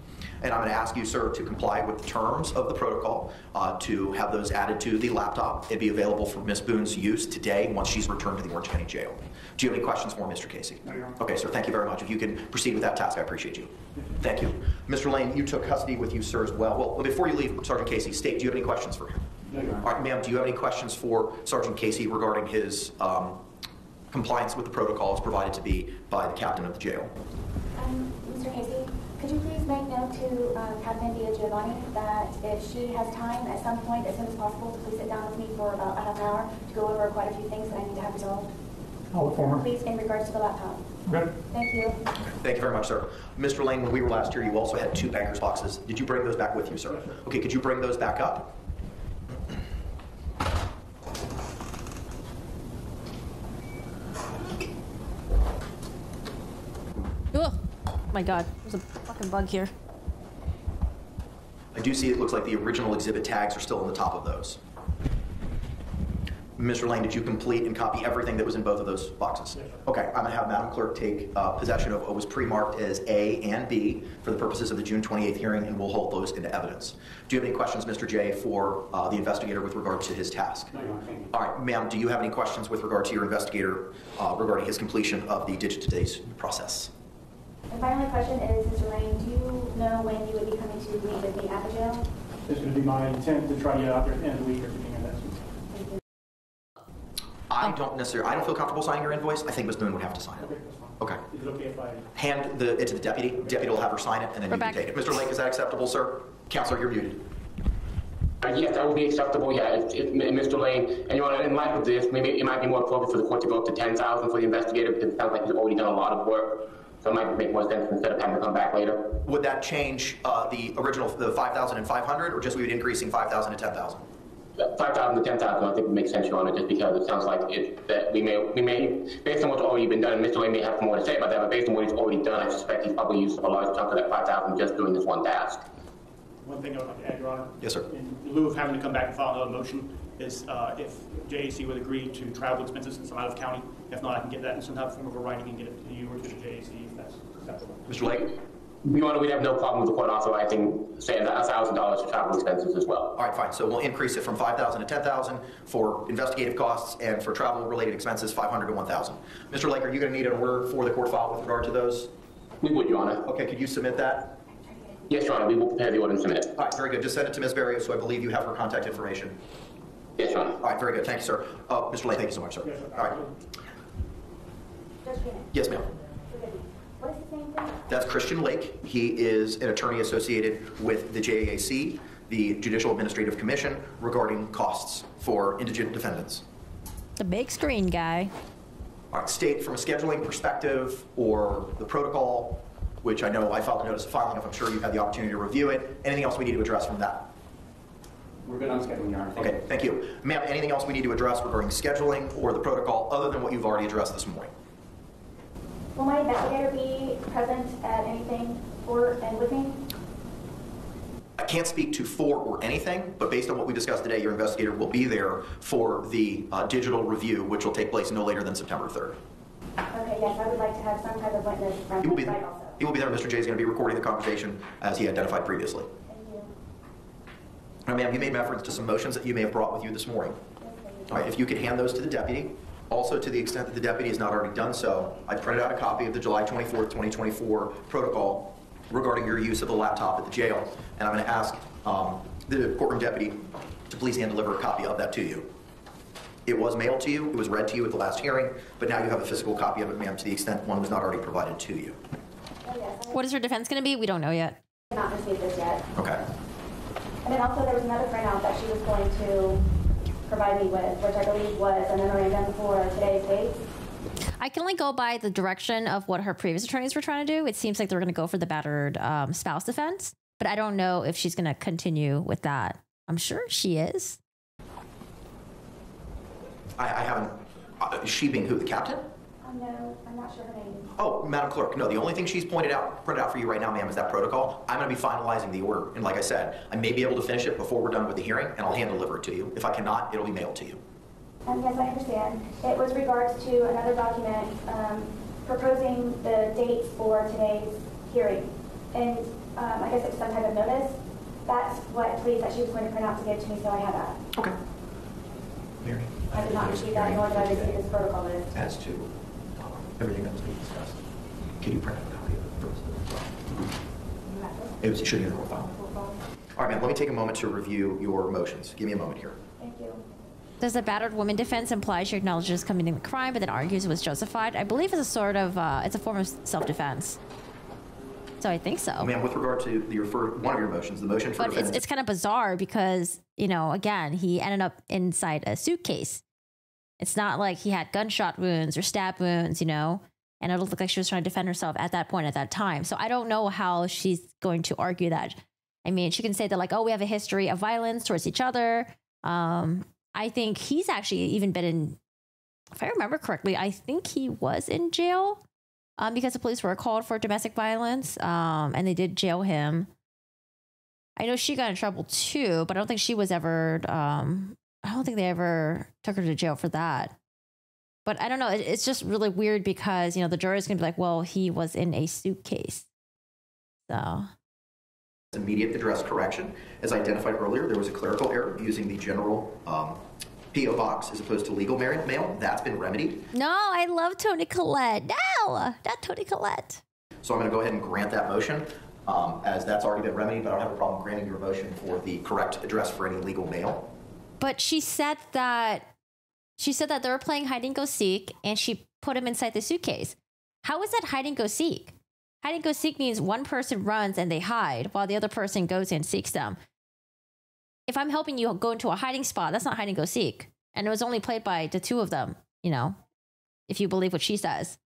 And I'm going to ask you, sir, to comply with the terms of the protocol, to have those added to the laptop. It'd be available for Ms. Boone's use today once she's returned to the Orange County Jail. Do you have any questions for Mr. Casey? No, Your Honor. Okay, sir, thank you very much. If you can proceed with that task, I appreciate you. Thank you. Mr. Lane, you took custody with you, sir, as well. Well, before you leave, Sergeant Casey, do you have any questions for him? No, Your Honor. All right, ma'am, do you have any questions for Sergeant Casey regarding his compliance with the protocol as provided to be by the captain of the jail? Mr. Casey, could you please make note to Captain DiGiovanni that if she has time at some point, as soon as possible, to please sit down with me for about a half an hour to go over quite a few things that I need to have resolved? I'll look for her. Please, in regards to the laptop. Okay. Thank you. Thank you very much, sir. Mr. Lane, when we were last here, you also had 2 bankers boxes. Did you bring those back with you, sir? Yes, sir. Okay, could you bring those back up? Oh my God, there's a fucking bug here. I do see it looks like the original exhibit tags are still on the top of those. Mr. Lane, did you complete and copy everything that was in both of those boxes? Yes, sir. Okay, I'm going to have Madam Clerk take possession of what was pre-marked as A and B for the purposes of the June 28th hearing, and we'll hold those into evidence. Do you have any questions, Mr. J, for the investigator with regard to his task? No, Your Honor. Thank you. All right, ma'am, do you have any questions with regard to your investigator regarding his completion of the digitization process? And my only question is, Mr. Lane, do you know when you would be coming to meet with me at the jail? It's going to be my intent to try to get out there at the end of the week or beginning of next week. Thank you. I don't feel comfortable signing your invoice. I think Ms. Boone would have to sign Okay, it. that's fine. Okay. Is it okay if I... Hand it to the deputy. The deputy will have her sign it, and then you can Rebecca. take it. Mr. Lake, is that acceptable, sir? Counselor, you're muted. Yes, that would be acceptable, yeah. If Mr. Lane, and you want to, in light of this, maybe it might be more appropriate for the court to go up to $10,000 for the investigator, because it sounds like he's already done a lot of work. So it might make more sense instead of having to come back later. Would that change the original, the 5,500, or just we would increasing 5,000 to 10,000? 5,000 to 10,000, I think would make sense, Your Honor, just because it sounds like that we may, based on what's already been done, and Mr. Lane may have more to say about that, but based on what he's already done, I suspect he's probably used a large chunk of that 5,000 just doing this one task. One thing I would like to add, Your Honor. Yes, sir. In lieu of having to come back and file another motion, is if JAC would agree to travel expenses since I'm out of county. If not, I can get that in some type of form of a writing and get it to you or to the JAC if that's acceptable. Mr. Lake? Your Honor, we'd have no problem with the court authorizing, say, $1,000 for travel expenses as well. All right, fine. So we'll increase it from 5,000 to 10,000 for investigative costs, and for travel-related expenses, 500 to 1,000. Mr. Lake, are you going to need an order for the court file with regard to those? We would, Your Honor. Okay, could you submit that? Yes, Your Honor, we will prepare the order and submit it. All right, very good. Just send it to Ms. Barrios, so I believe you have her contact information. Yes, Your Honor. All right, very good. Thank you, sir. Mr. Lake, thank you so much, sir. Yes, sir. All right. Judge Keenan. Yes, ma'am. Forgive me. What is the same thing? That's Christian Lake. He is an attorney associated with the JAC, the Judicial Administrative Commission, regarding costs for indigent defendants. The big screen guy. All right, state from a scheduling perspective or the protocol, which I know I filed a notice of filing of, I'm sure you've had the opportunity to review it. Anything else we need to address from that? We're good on scheduling, Your Honor. Okay, thank you. Ma'am, anything else we need to address regarding scheduling or the protocol other than what you've already addressed this morning? Will my investigator be present at anything for and with me? I can't speak to for or anything, but based on what we discussed today, your investigator will be there for the digital review, which will take place no later than September 3rd. Okay, yes, I would like to have some kind of witness from He will be the site there. also. He will be there. Mr. J is going to be recording the conversation as he identified previously. Thank you. Now, ma'am, you made reference to some motions that you may have brought with you this morning. Yes, thank you. All right, if you could hand those to the deputy. Also, to the extent that the deputy has not already done so, I printed out a copy of the July 24th, 2024 protocol regarding your use of the laptop at the jail, and I'm going to ask the courtroom deputy to please hand deliver a copy of that to you. It was mailed to you, it was read to you at the last hearing, but now you have a physical copy of it, ma'am, to the extent one was not already provided to you. Oh, yes, I What is her defense going to be? We don't know yet. have not received this yet. Okay. And then also there was another printout that she was going to provide me with, which I believe was a memorandum for today's date. I can only go by the direction of what her previous attorneys were trying to do. It seems like they're going to go for the battered spouse defense, but I don't know if she's going to continue with that. I'm sure she is. I haven't, she being who, the captain? No, I'm not sure her name. Oh, Madam Clerk, no, the only thing she's printed out for you right now, ma'am, is that protocol. I'm going to be finalizing the order, and like I said, I may be able to finish it before we're done with the hearing, and I'll hand deliver it to you. If I cannot, it'll be mailed to you. Yes, I understand. It was regards to another document proposing the dates for today's hearing. And I guess it was some type of notice. That's what, please, that she was going to print out to give to me, so I have that. Okay. Mary? I did not receive that, nor did I receive this protocol list. As to everything that was being discussed, can you print out a copy of it first? You have this? It should be in the court file. All right, ma'am, let me take a moment to review your motions. Give me a moment here. Thank you. Does the battered woman defense imply she acknowledges committing the crime but then argues it was justified? I believe it's a sort of, it's a form of self-defense. So I think so. Ma'am, with regard to one of your motions, the motion for But defendant. it's kind of bizarre because, you know, again, he ended up inside a suitcase. It's not like he had gunshot wounds or stab wounds, you know, and it looked like she was trying to defend herself at that point, at that time. So I don't know how she's going to argue that. I mean, she can say that like, oh, we have a history of violence towards each other. I think he's actually even been in, if I remember correctly, I think he was in jail because the police were called for domestic violence and they did jail him. I know she got in trouble too, but I don't think she was ever, I don't think they ever took her to jail for that. But I don't know. It's just really weird because, you know, the jury is going to be like, well, he was in a suitcase. So. Immediate address correction. As identified earlier, there was a clerical error using the general P.O. box as opposed to legal mail. That's been remedied. No, I love Toni Collette. No, not Toni Collette. So I'm going to go ahead and grant that motion as that's already been remedied, but I don't have a problem granting your motion for the correct address for any legal mail. But she said that they were playing hide and go seek and she put him inside the suitcase. How is that hide and go seek? Hide and go seek means one person runs and they hide while the other person goes and seeks them. If I'm helping you go into a hiding spot, that's not hide and go seek. And it was only played by the two of them, you know, if you believe what she says.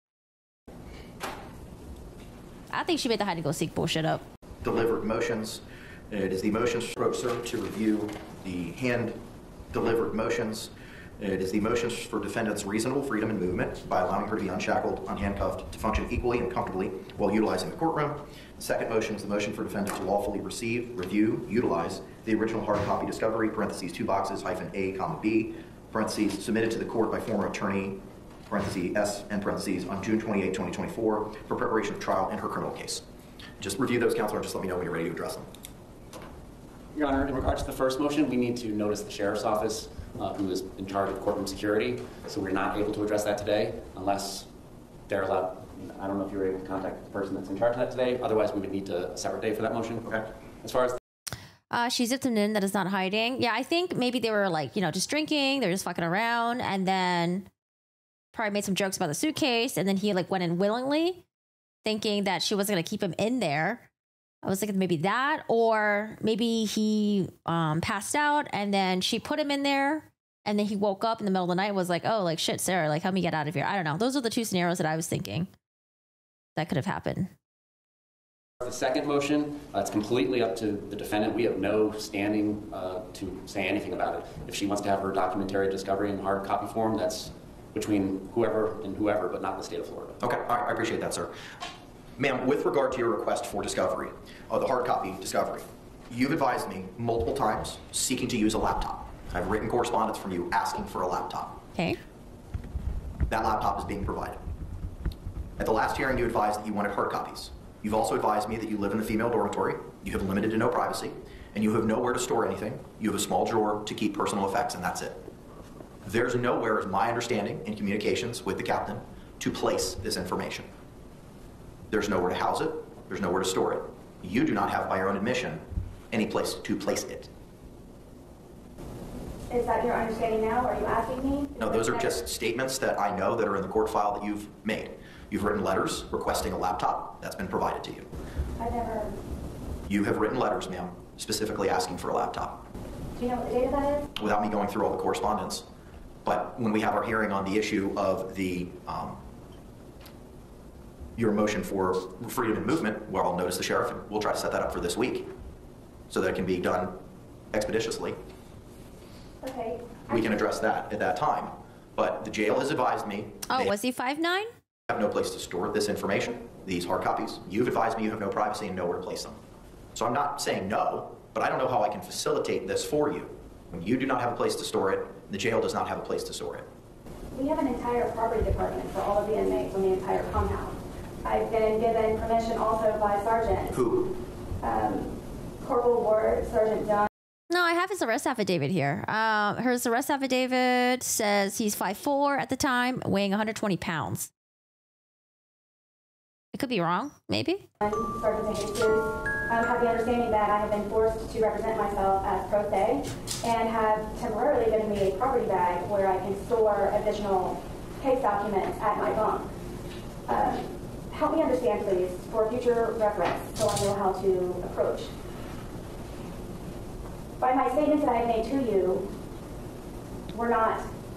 I think she made the hide and go seek bullshit up. Delivered motions. It is the motions for sir to review the hand-delivered motions. It is the motions for defendant's reasonable freedom and movement by allowing her to be unshackled, unhandcuffed, to function equally and comfortably while utilizing the courtroom. The second motion is the motion for defendant to lawfully receive, review, utilize the original hard copy discovery, parentheses, 2 boxes, -A, B, parentheses, submitted to the court by former attorney, parentheses, S, and parentheses, on June 28, 2024, for preparation of trial in her criminal case. Just review those, counselor, and just let me know when you're ready to address them. Your Honor, in regards to the first motion, we need to notice the Sheriff's Office, who is in charge of courtroom security, so we're not able to address that today unless they're allowed. I don't know if you were able to contact the person that's in charge of that today. Otherwise, we would need a separate day for that motion. Okay. As far as She zipped him in, that is not hiding. Yeah, I think maybe they were like, you know, just drinking, they're just fucking around, and then probably made some jokes about the suitcase, and then he like went in willingly. thinking that she wasn't going to keep him in there. I was thinking maybe that, or maybe he passed out and then she put him in there and then he woke up in the middle of the night and was like, oh, like, shit, Sarah, like, help me get out of here. I don't know. Those are the two scenarios that I was thinking that could have happened. The second motion, it's completely up to the defendant. We have no standing to say anything about it. If she wants to have her documentary discovery in hard copy form, that's between whoever and whoever, but not the state of Florida. Okay, all right, I appreciate that, sir. Ma'am, with regard to your request for discovery, the hard copy discovery, you've advised me multiple times seeking to use a laptop. I've written correspondence from you asking for a laptop. Okay. That laptop is being provided. At the last hearing, you advised that you wanted hard copies. You've also advised me that you live in the female dormitory, you have limited to no privacy, and you have nowhere to store anything. You have a small drawer to keep personal effects, and that's it. There's nowhere, is my understanding, in communications with the captain, to place this information. There's nowhere to house it. There's nowhere to store it. You do not have, by your own admission, any place to place it. Is that your understanding now? Are you asking me? No, those are just statements that I know that are in the court file that you've made. You've written letters requesting a laptop. That's been provided to you. I've never... You have written letters, ma'am, specifically asking for a laptop. Do you know what the date of that is? Without me going through all the correspondence. But when we have our hearing on the issue of the your motion for freedom of movement, well, I'll notice the sheriff, and we'll try to set that up for this week so that it can be done expeditiously. Okay. We can address that at that time. But the jail has advised me Oh, was he 5'9"? have no place to store this information, these hard copies. You've advised me you have no privacy and nowhere to place them. So I'm not saying no, but I don't know how I can facilitate this for you. When you do not have a place to store it, the jail does not have a place to store it. We have an entire property department for all of the inmates on the entire compound. I've been given permission also by sergeants. Who? Corporal Ward, Sergeant Dunn. No, I have his arrest affidavit here. Her arrest affidavit says he's 5'4" at the time, weighing 120 pounds. It could be wrong, maybe. Sergeant Jesus have the understanding that I have been forced to represent myself as pro se and have temporarily given me a property bag where I can store additional case documents at my bunk. Help me understand, please, for future reference, so I know how to approach. By my statements that I have made to you,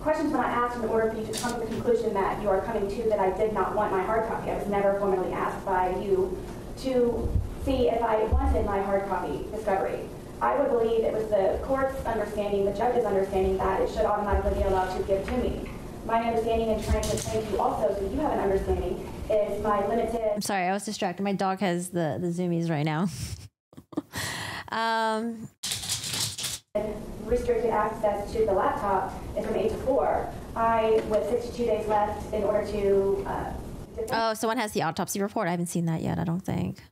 questions were not asked in order for you to come to the conclusion that you are coming to that I did not want my hard copy. I was never formally asked by you to see if I wanted my hard copy discovery. I would believe it was the court's understanding, the judge's understanding, that it should automatically be allowed to give to me. My understanding and trying to explain to you also, so you have an understanding, is my limited... I'm sorry, I was distracted. My dog has the zoomies right now. Restricted access to the laptop is from 8 to 4. I, with 62 days left, in order to... Oh, someone has the autopsy report. I haven't seen that yet, I don't think.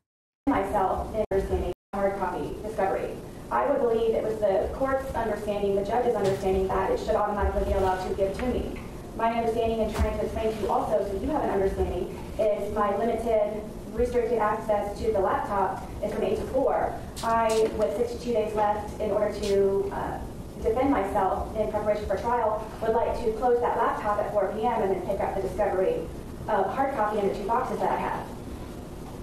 Myself in understanding hard copy discovery. I would believe it was the court's understanding, the judge's understanding, that it should automatically be allowed to give to me. My understanding and trying to explain to you also, so you have an understanding, is my limited restricted access to the laptop is from 8 to 4. I, with 62 days left, in order to defend myself in preparation for trial, would like to close that laptop at 4 p.m. and then pick up the discovery of hard copy in the 2 boxes that I have.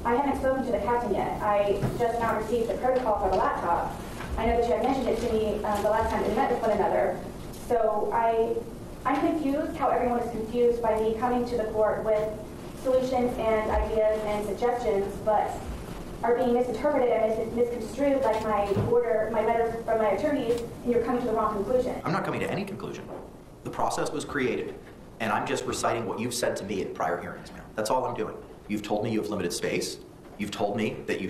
I haven't spoken to the captain yet. I just now received the protocol for the laptop. I know that you had mentioned it to me the last time we met with one another. So I'm confused how everyone is confused by me coming to the court with solutions and ideas and suggestions, but are being misinterpreted and misconstrued like my letters from my attorneys, and you're coming to the wrong conclusion. I'm not coming to any conclusion. The process was created, and I'm just reciting what you've said to me in prior hearings, ma'am. That's all I'm doing. You've told me you have limited space. You've told me that you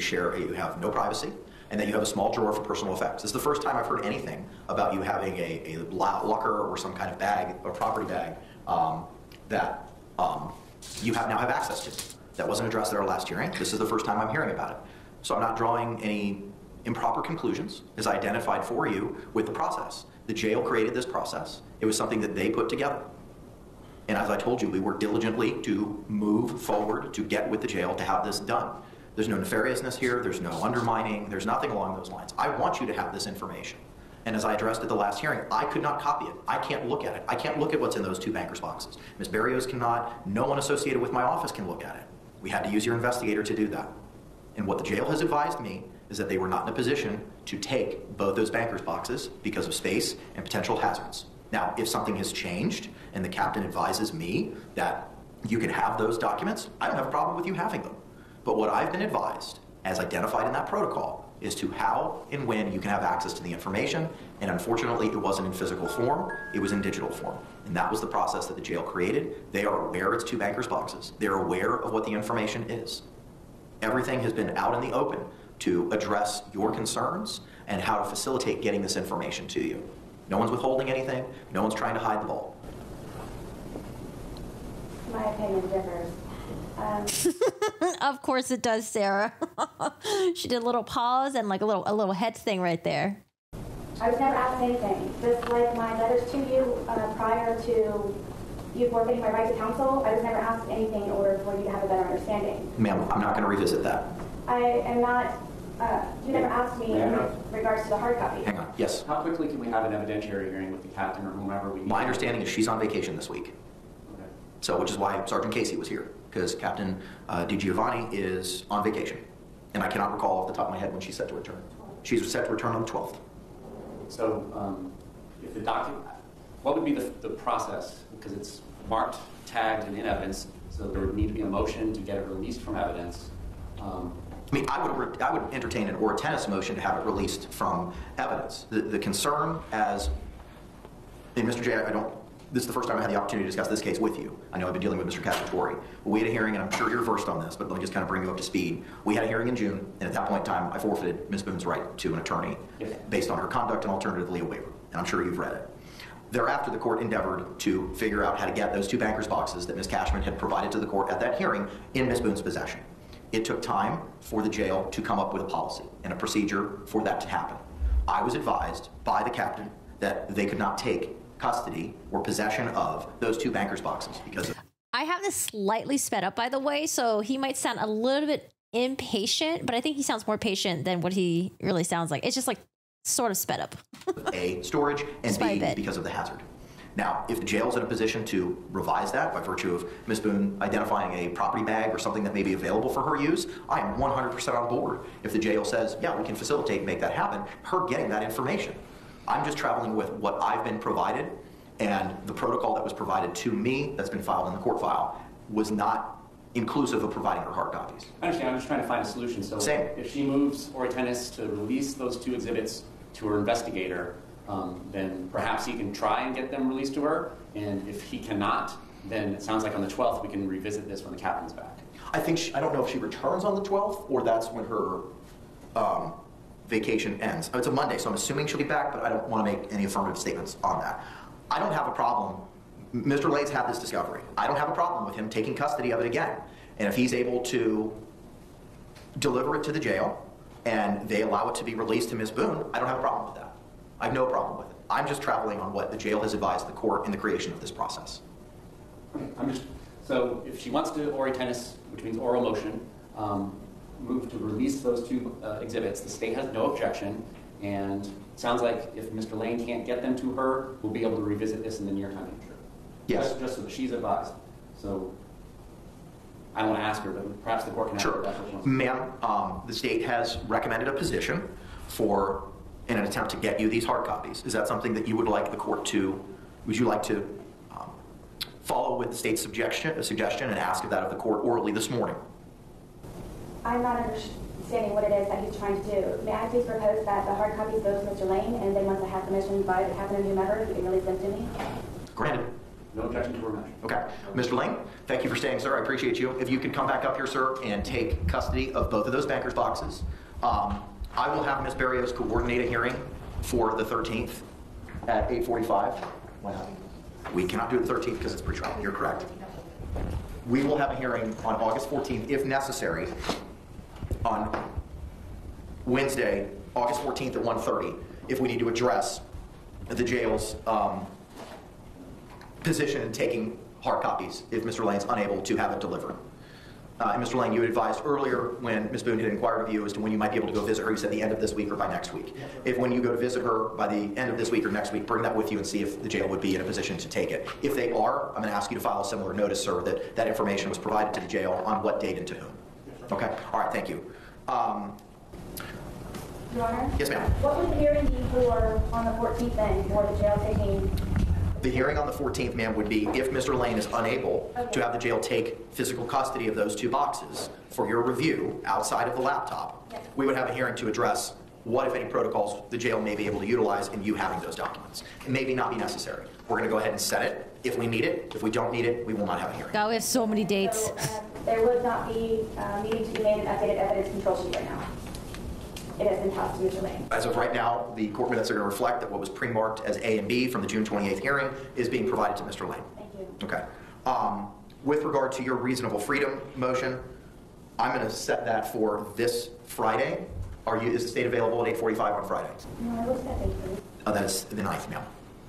have no privacy, and that you have a small drawer for personal effects. This is the first time I've heard anything about you having a locker or some kind of bag, or property bag, that you now have access to. That wasn't addressed at our last hearing. This is the first time I'm hearing about it. So I'm not drawing any improper conclusions, as I identified for you with the process. The jail created this process. It was something that they put together. And as I told you, we worked diligently to move forward, to get with the jail, to have this done. There's no nefariousness here, there's no undermining, there's nothing along those lines. I want you to have this information. And as I addressed at the last hearing, I could not copy it. I can't look at it. I can't look at what's in those 2 banker's boxes. Ms. Barrios cannot, no one associated with my office can look at it. We had to use your investigator to do that. And what the jail has advised me is that they were not in a position to take both those banker's boxes because of space and potential hazards. Now, if something has changed and the captain advises me that you can have those documents, I don't have a problem with you having them. But what I've been advised, as identified in that protocol, is to how and when you can have access to the information, and unfortunately it wasn't in physical form, it was in digital form. And that was the process that the jail created. They are aware it's 2 banker's boxes. They're aware of what the information is. Everything has been out in the open to address your concerns and how to facilitate getting this information to you. No one's withholding anything, no one's trying to hide the ball. My opinion differs. Of course it does, Sarah. She did a little pause and like a little head thing right there. I was never asked anything. Just like my letters to you prior to you forfeiting my right to counsel, I was never asked anything in order for you to have a better understanding. Ma'am, I'm not going to revisit that. I am not, you never asked me in regards to the hard copy. Hang on, yes. How quickly can we have an evidentiary hearing with the captain or whomever we need? My understanding is she's on vacation this week. Okay. So, which is why Sergeant Casey was here, because Captain DiGiovanni is on vacation. And I cannot recall off the top of my head when she's set to return. She's set to return on the 12th. So, if the document, what would be the process? Because it's marked, tagged, and in evidence, so there would need to be a motion to get it released from evidence. I mean, I would entertain an or a tennis motion to have it released from evidence. The concern as, and Mr. J, this is the first time I had the opportunity to discuss this case with you. I know I've been dealing with Mr. Cacciatore. We had a hearing, and I'm sure you're versed on this, but let me just kind of bring you up to speed. We had a hearing in June, and at that point in time, I forfeited Ms. Boone's right to an attorney based on her conduct and alternatively a waiver. And I'm sure you've read it. Thereafter, the court endeavored to figure out how to get those 2 banker's boxes that Ms. Cashman had provided to the court at that hearing in Ms. Boone's possession. It took time for the jail to come up with a policy and a procedure for that to happen. I was advised by the captain that they could not take custody or possession of those 2 banker's boxes because of... I have this slightly sped up, by the way, so he might sound a little bit impatient, but I think he sounds more patient than what he really sounds like. It's just like sort of sped up. A, storage, and B, because of the hazard. Now, if the jail's in a position to revise that by virtue of Ms. Boone identifying a property bag or something that may be available for her use, I am 100% on board. If the jail says, yeah, we can facilitate and make that happen, her getting that information. I'm just traveling with what I've been provided, and the protocol that was provided to me that's been filed in the court file was not inclusive of providing her hard copies. I understand. I'm just trying to find a solution. So Same. If she moves Oritenis to release those 2 exhibits to her investigator, then perhaps he can try and get them released to her. And if he cannot, then it sounds like on the 12th we can revisit this when the captain's back. I don't know if she returns on the 12th or that's when her vacation ends. It's a Monday, so I'm assuming she'll be back, but I don't want to make any affirmative statements on that. I don't have a problem. Mr. Lane's had this discovery. I don't have a problem with him taking custody of it again. And if he's able to deliver it to the jail and they allow it to be released to Ms. Boone, I don't have a problem with that. I have no problem with it. I'm just traveling on what the jail has advised the court in the creation of this process. So if she wants to Oritenis, which means oral motion, move to release those 2 exhibits, the state has no objection, and it sounds like if Mr. Lane can't get them to her, we'll be able to revisit this in the near time future. Yes. Just so that she's advised. So I want to ask her, but perhaps the court can answer that. Sure. Ma'am, the state has recommended a position for in an attempt to get you these hard copies. Is that something that you would like the court to, would you like to follow with the state's suggestion and ask of that of the court orally this morning? I'm not understanding what it is that he's trying to do. May I please propose that the hard copies go to Mr. Lane, and then once I have permission by the captain and whomever, he can release them to me? Granted. No objection to her motion. Okay. Mr. Lane, thank you for staying, sir. I appreciate you. If you could come back up here, sir, and take custody of both of those banker's boxes. I will have Ms. Berrios coordinate a hearing for the 13th at 8:45. Why not? We cannot do the 13th because it's pre-trial. You're correct. We will have a hearing on August 14th, if necessary, on Wednesday, August 14th at 1:30, if we need to address the jail's position in taking hard copies if Mr. Lane's unable to have it delivered. And Mr. Lane, you advised earlier when Ms. Boone had inquired of you as to when you might be able to go visit her, you said the end of this week or by next week. If when you go to visit her by the end of this week or next week, bring that with you and see if the jail would be in a position to take it. If they are, I'm going to ask you to file a similar notice, sir, that that information was provided to the jail on what date and to whom. Okay? All right, thank you. Your Honor? Yes, ma'am. What would the hearing be for on the 14th then, for the jail taking? The hearing on the 14th, ma'am, would be if Mr. Lane is unable to have the jail take physical custody of those 2 boxes for your review outside of the laptop, Yes. we would have a hearing to address what, if any, protocols the jail may be able to utilize in you having those documents. It may not be necessary. We're going to go ahead and set it if we need it. If we don't need it, we will not have a hearing. God, we have so many dates. So, there would not be needing to be made an updated evidence control sheet right now. It has been passed to Mr. Lane. As of right now, the court minutes are going to reflect that what was pre-marked as A and B from the June 28th hearing is being provided to Mr. Lane. Thank you. Okay. With regard to your reasonable freedom motion, I'm going to set that for this Friday. Is the state available at 8:45 on Friday? No, I looked at that, please. That is the 9th, ma'am.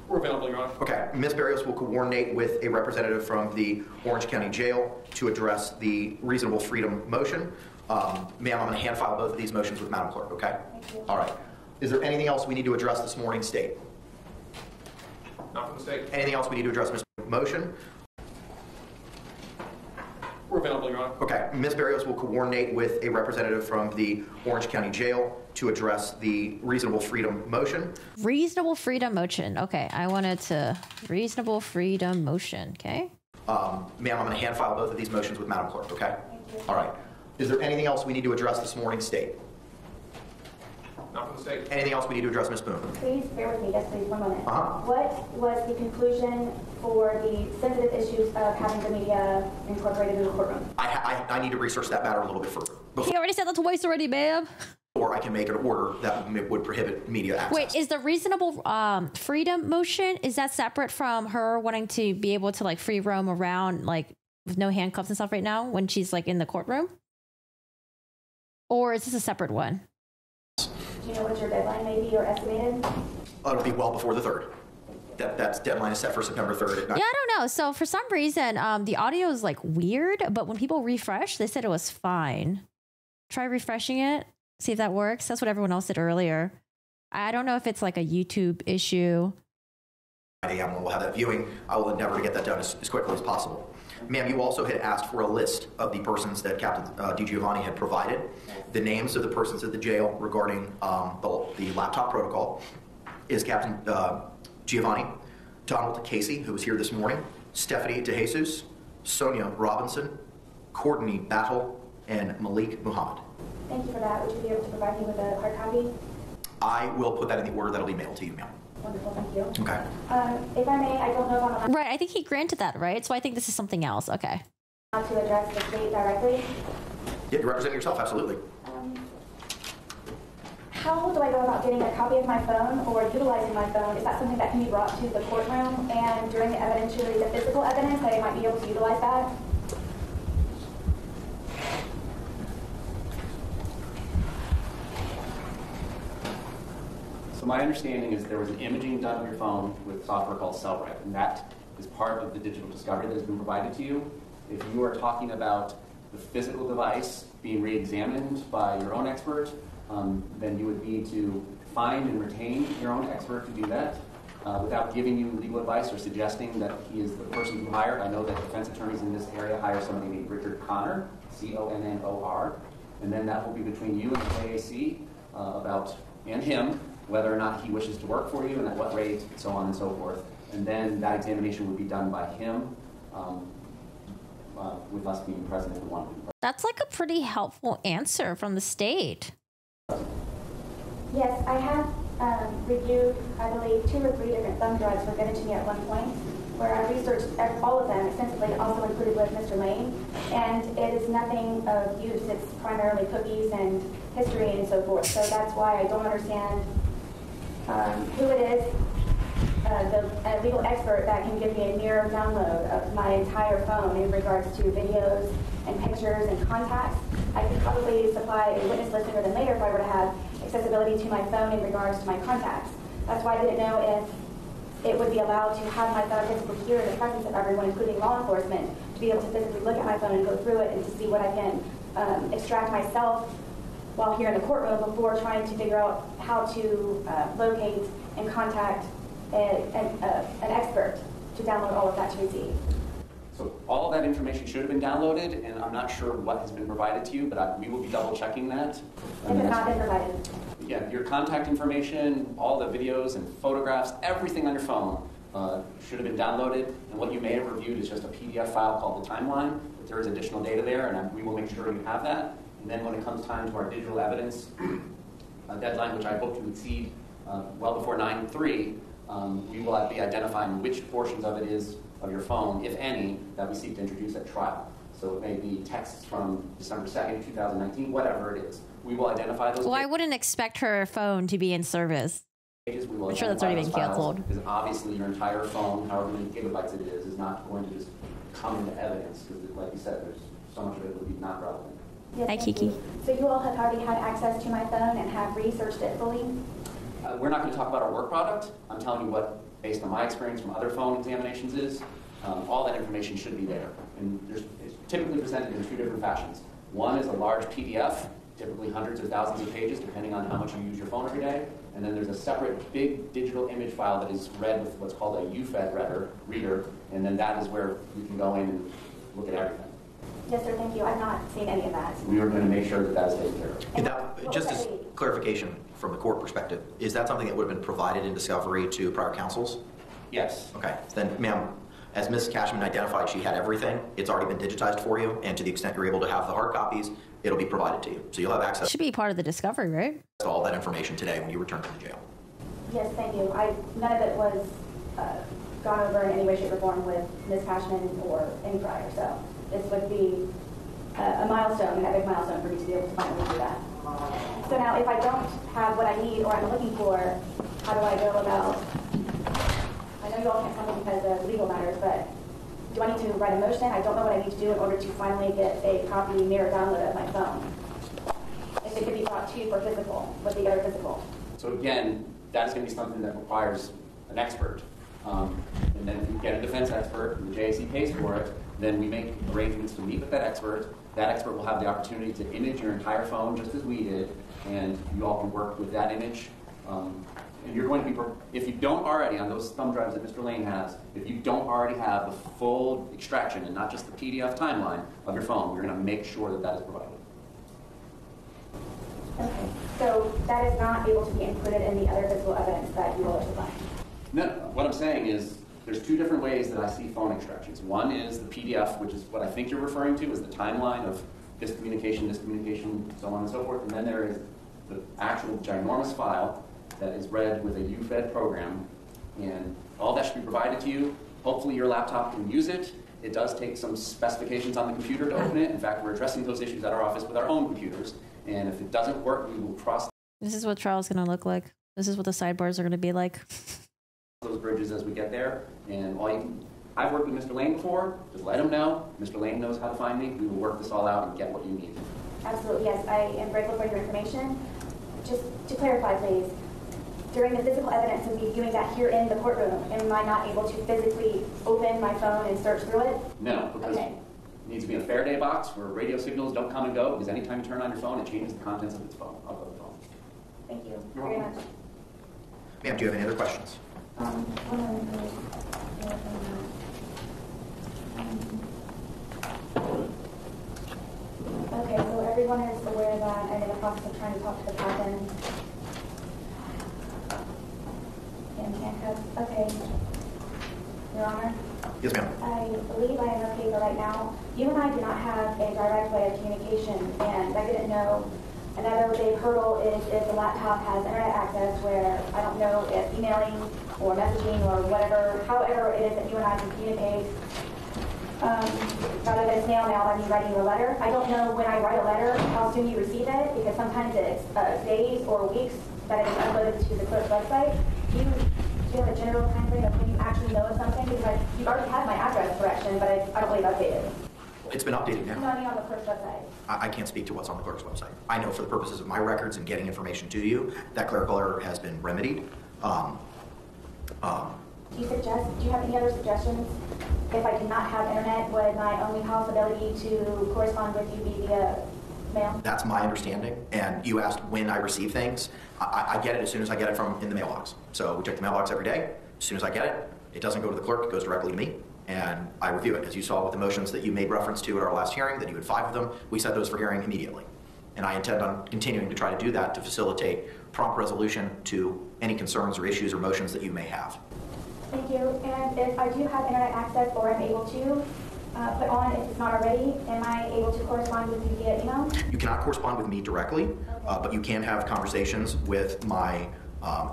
We're available, Your Honor. Okay. Ms. Barrios will coordinate with a representative from the Orange County Jail to address the reasonable freedom motion. Ma'am, I'm going to hand file both of these motions with Madam Clerk, okay? Thank you. All right. Is there anything else we need to address this morning, State? Not from the state. Anything else we need to address, Mr. Motion? We're available, Your Honor. Okay. Ms. Barrios will coordinate with a representative from the Orange County Jail to address the reasonable freedom motion. Reasonable freedom motion. Okay, I wanted to reasonable freedom motion. Okay. Ma'am, I'm going to hand file both of these motions with Madam Clerk, okay? Thank you. All right. Is there anything else we need to address this morning, State? Not from the state. Anything else we need to address, Ms. Boone? Please bear with me, yes, please, one moment. Uh-huh. What was the conclusion for the sensitive issues of having the media incorporated in the courtroom? I need to research that matter a little bit further He already said that twice already, babe. before I can make an order that would prohibit media access. Wait, is the reasonable freedom motion, is that separate from her wanting to be able to like free roam around like with no handcuffs and stuff right now when she's like in the courtroom? Or is this a separate one? Do you know what your deadline may be or estimated? It'll be well before the 3rd. That's deadline is set for September 3rd at night. Yeah, I don't know. So for some reason, the audio is like weird, but when people refresh, they said it was fine. Try refreshing it, see if that works. That's what everyone else did earlier. I don't know if it's like a YouTube issue. We'll have that viewing. I will endeavor to get that done as quickly as possible. Ma'am, you also had asked for a list of the persons that Captain DiGiovanni had provided, the names of the persons at the jail regarding the laptop protocol is Captain Giovanni, Donald Casey, who was here this morning, Stephanie DeJesus, Sonia Robinson, Courtney Battle, and Malik Muhammad. Thank you for that. Would you be able to provide me with a hard copy? I will put that in the order that'll be mailed to you, ma'am. Wonderful, thank you. Okay. If I may, I don't know if I'm Right, I think he granted that, right? So I think this is something else. Okay. allowed to address the state directly. Yeah, you represent yourself, absolutely. How do I go about getting a copy of my phone or utilizing my phone? Is that something that can be brought to the courtroom and during the evidentiary, the physical evidence, I might be able to utilize that? So my understanding is there was an imaging done of your phone with software called Cellbrite, and that is part of the digital discovery that has been provided to you. If you are talking about the physical device being re-examined by your own expert, then you would need to find and retain your own expert to do that without giving you legal advice or suggesting that he is the person you hire. I know that defense attorneys in this area hire somebody named Richard Connor, C-O-N-N-O-R, and then that will be between you and the JAC and him, whether or not he wishes to work for you and at what rate, and so on and so forth. And then that examination would be done by him with us being present if we want to be present. That's like a pretty helpful answer from the state. Yes, I have reviewed, I believe, 2 or 3 different thumb drives were given to me at one point, where I researched all of them extensively, also included with Mr. Lane, and it is nothing of use. It's primarily cookies and history and so forth. So that's why I don't understand who it is, the legal expert that can give me a mirror download of my entire phone in regards to videos and pictures and contacts. I could probably supply a witness list sooner than later if I were to have accessibility to my phone in regards to my contacts. That's why I didn't know if it would be allowed to have my phone physically here in the presence of everyone, including law enforcement, to be able to physically look at my phone and go through it and to see what I can extract myself while here in the courtroom before trying to figure out how to locate and contact an expert to download all of that to receive. So all of that information should have been downloaded, and I'm not sure what has been provided to you, but we will be double checking that. If it's not been provided. Yeah, your contact information, all the videos and photographs, everything on your phone should have been downloaded. And what you may have reviewed is just a PDF file called the timeline, but there is additional data there, and we will make sure you have that. And then when it comes time to our digital evidence deadline, which I hope to exceed well before 9/3, we will be identifying which portions of it is of your phone, if any, that we seek to introduce at trial. So it may be texts from December 2nd, 2019, whatever it is. We will identify those. Well, I wouldn't expect her phone to be in service. Pages. We will I'm sure that's already been canceled. Because obviously your entire phone, however many gigabytes it is not going to just come into evidence. Because like you said, there's so much of it that would be not relevant. Yes, Hi, thank Kiki. you. So you all have already had access to my phone and have researched it fully? We're not going to talk about our work product. I'm telling you what, based on my experience from other phone examinations is, all that information should be there. And it's typically presented in two different fashions. One is a large PDF, typically hundreds or thousands of pages, depending on how much you use your phone every day. And then there's a separate big digital image file that is read with what's called a UFED reader. And then that is where you can go in and look at everything. Yes, sir, thank you. I've not seen any of that. We are going to make sure that that is taken care of. And that, just as clarification from the court perspective, is that something that would have been provided in discovery to prior counsels? Yes. Okay, then ma'am, as Ms. Cashman identified, she had everything. It's already been digitized for you, and to the extent you're able to have the hard copies, it'll be provided to you. So you'll have access Should be part of the discovery, right? to all that information today when you return to the jail. Yes, thank you. None of it was gone over in any way, shape, or form with Ms. Cashman or any prior, so this would be a milestone, a big milestone for me to be able to finally do that. So now, if I don't have what I need or I'm looking for, how do I go about, I know you all can't tell me because of legal matters, but do I need to write a motion? I don't know what I need to do in order to finally get a copy mirror download of my phone. If it could be brought to you for physical, with the other physical. So again, that's going to be something that requires an expert. And then if you get a defense expert, and the JAC pays for it, then we make arrangements to meet with that expert. That expert will have the opportunity to image your entire phone just as we did, and you all can work with that image. And you're going to be, if you don't already, on those thumb drives that Mr. Lane has, if you don't already have the full extraction and not just the PDF timeline of your phone, we're going to make sure that that is provided. Okay, so that is not able to be included in the other physical evidence that you will supply? No, what I'm saying is there's two different ways that I see phone extractions. One is the PDF, which is what I think you're referring to, is the timeline of this communication, so on and so forth. And then there is the actual ginormous file that is read with a UFED program. And all that should be provided to you. Hopefully your laptop can use it. It does take some specifications on the computer to open it. In fact, we're addressing those issues at our office with our own computers. And if it doesn't work, we will cross. This is what trial's going to look like. This is what the sidebars are going to be like. Those bridges as we get there. And I've worked with Mr. Lane before. Just let him know. Mr. Lane knows how to find me. We will work this all out and get what you need. Absolutely, yes. I am grateful for your information. Just to clarify, please, during the physical evidence of me viewing that here in the courtroom, am I not able to physically open my phone and search through it? No, because it needs to be in a Faraday box where radio signals don't come and go, because anytime you turn on your phone, it changes the contents of the phone. Thank you very much. Ma'am, do you have any other questions? Okay, so everyone is aware that I'm in the process of trying to talk to the captain. In handcuffs. Okay. Your Honor? Yes, ma'am. I believe I am okay for right now. You and I do not have a direct way of communication, and I didn't know. Another big hurdle is if the laptop has internet access, where I don't know if emailing or messaging or whatever, however it is that you and I can communicate, rather than snail mail, I mean writing a letter. I don't know when I write a letter how soon you receive it, because sometimes it's days or weeks that it is uploaded to the clerk's website. Do you have a general time frame of when you actually know of something? Because you already have my address correction, but I don't believe updated. It's been updated now. No, I mean on the clerk's website. I can't speak to what's on the clerk's website. I know for the purposes of my records and getting information to you, that clerical error has been remedied. Do you have any other suggestions? If I do not have internet, would my only possibility to correspond with you be via mail? That's my understanding. And you asked when I receive things. I get it as soon as I get it from in the mailbox. So we check the mailbox every day. As soon as I get it, it doesn't go to the clerk, it goes directly to me. And I review it. As you saw with the motions that you made reference to at our last hearing, that you had 5 of them, we set those for hearing immediately. And I intend on continuing to try to do that to facilitate prompt resolution to any concerns or issues or motions that you may have. Thank you. And if I do have internet access or I'm able to put on, if it's not already, am I able to correspond with you via email? You cannot correspond with me directly, but you can have conversations with my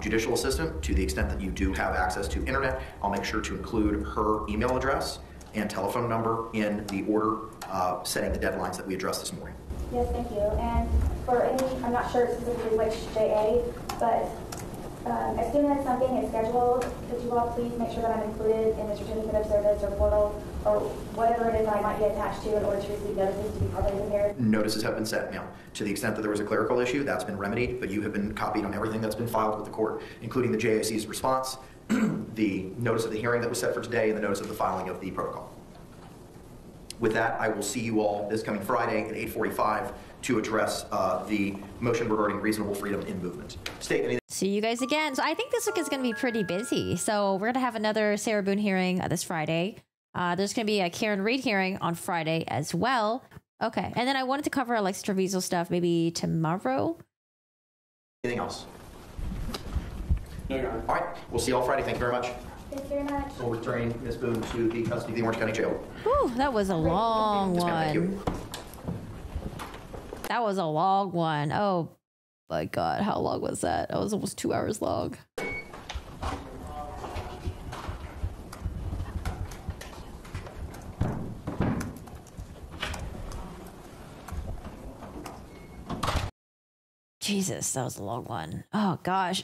judicial assistant to the extent that you do have access to internet. I'll make sure to include her email address and telephone number in the order setting the deadlines that we addressed this morning. Yes, thank you. And for any, I'm not sure specifically which JA, but as soon as something is scheduled, could you all please make sure that I'm included in the certificate of service or portal or whatever it is I might be attached to in order to receive notices to be properly prepared? Notices have been sent now. To the extent that there was a clerical issue, that's been remedied, but you have been copied on everything that's been filed with the court, including the JAC's response, the notice of the hearing that was set for today, and the notice of the filing of the protocol. With that, I will see you all this coming Friday at 8:45 to address the motion regarding reasonable freedom in movement. State any. See you guys again. So I think this week is going to be pretty busy. So we're going to have another Sarah Boone hearing this Friday. There's going to be a Karen Reed hearing on Friday as well. Okay. And then I wanted to cover Alexa Treviso stuff maybe tomorrow. Anything else? No, Your Honor. All right. We'll see you all Friday. Thank you very much. Thank you very much. We'll return Ms. Boone to the custody of the Orange County Jail. Whew, that was a long Yes, ma'am. Thank one. you. That was a long one. Oh my God. How long was that? That was almost 2 hours long. Jesus, that was a long one. Oh gosh.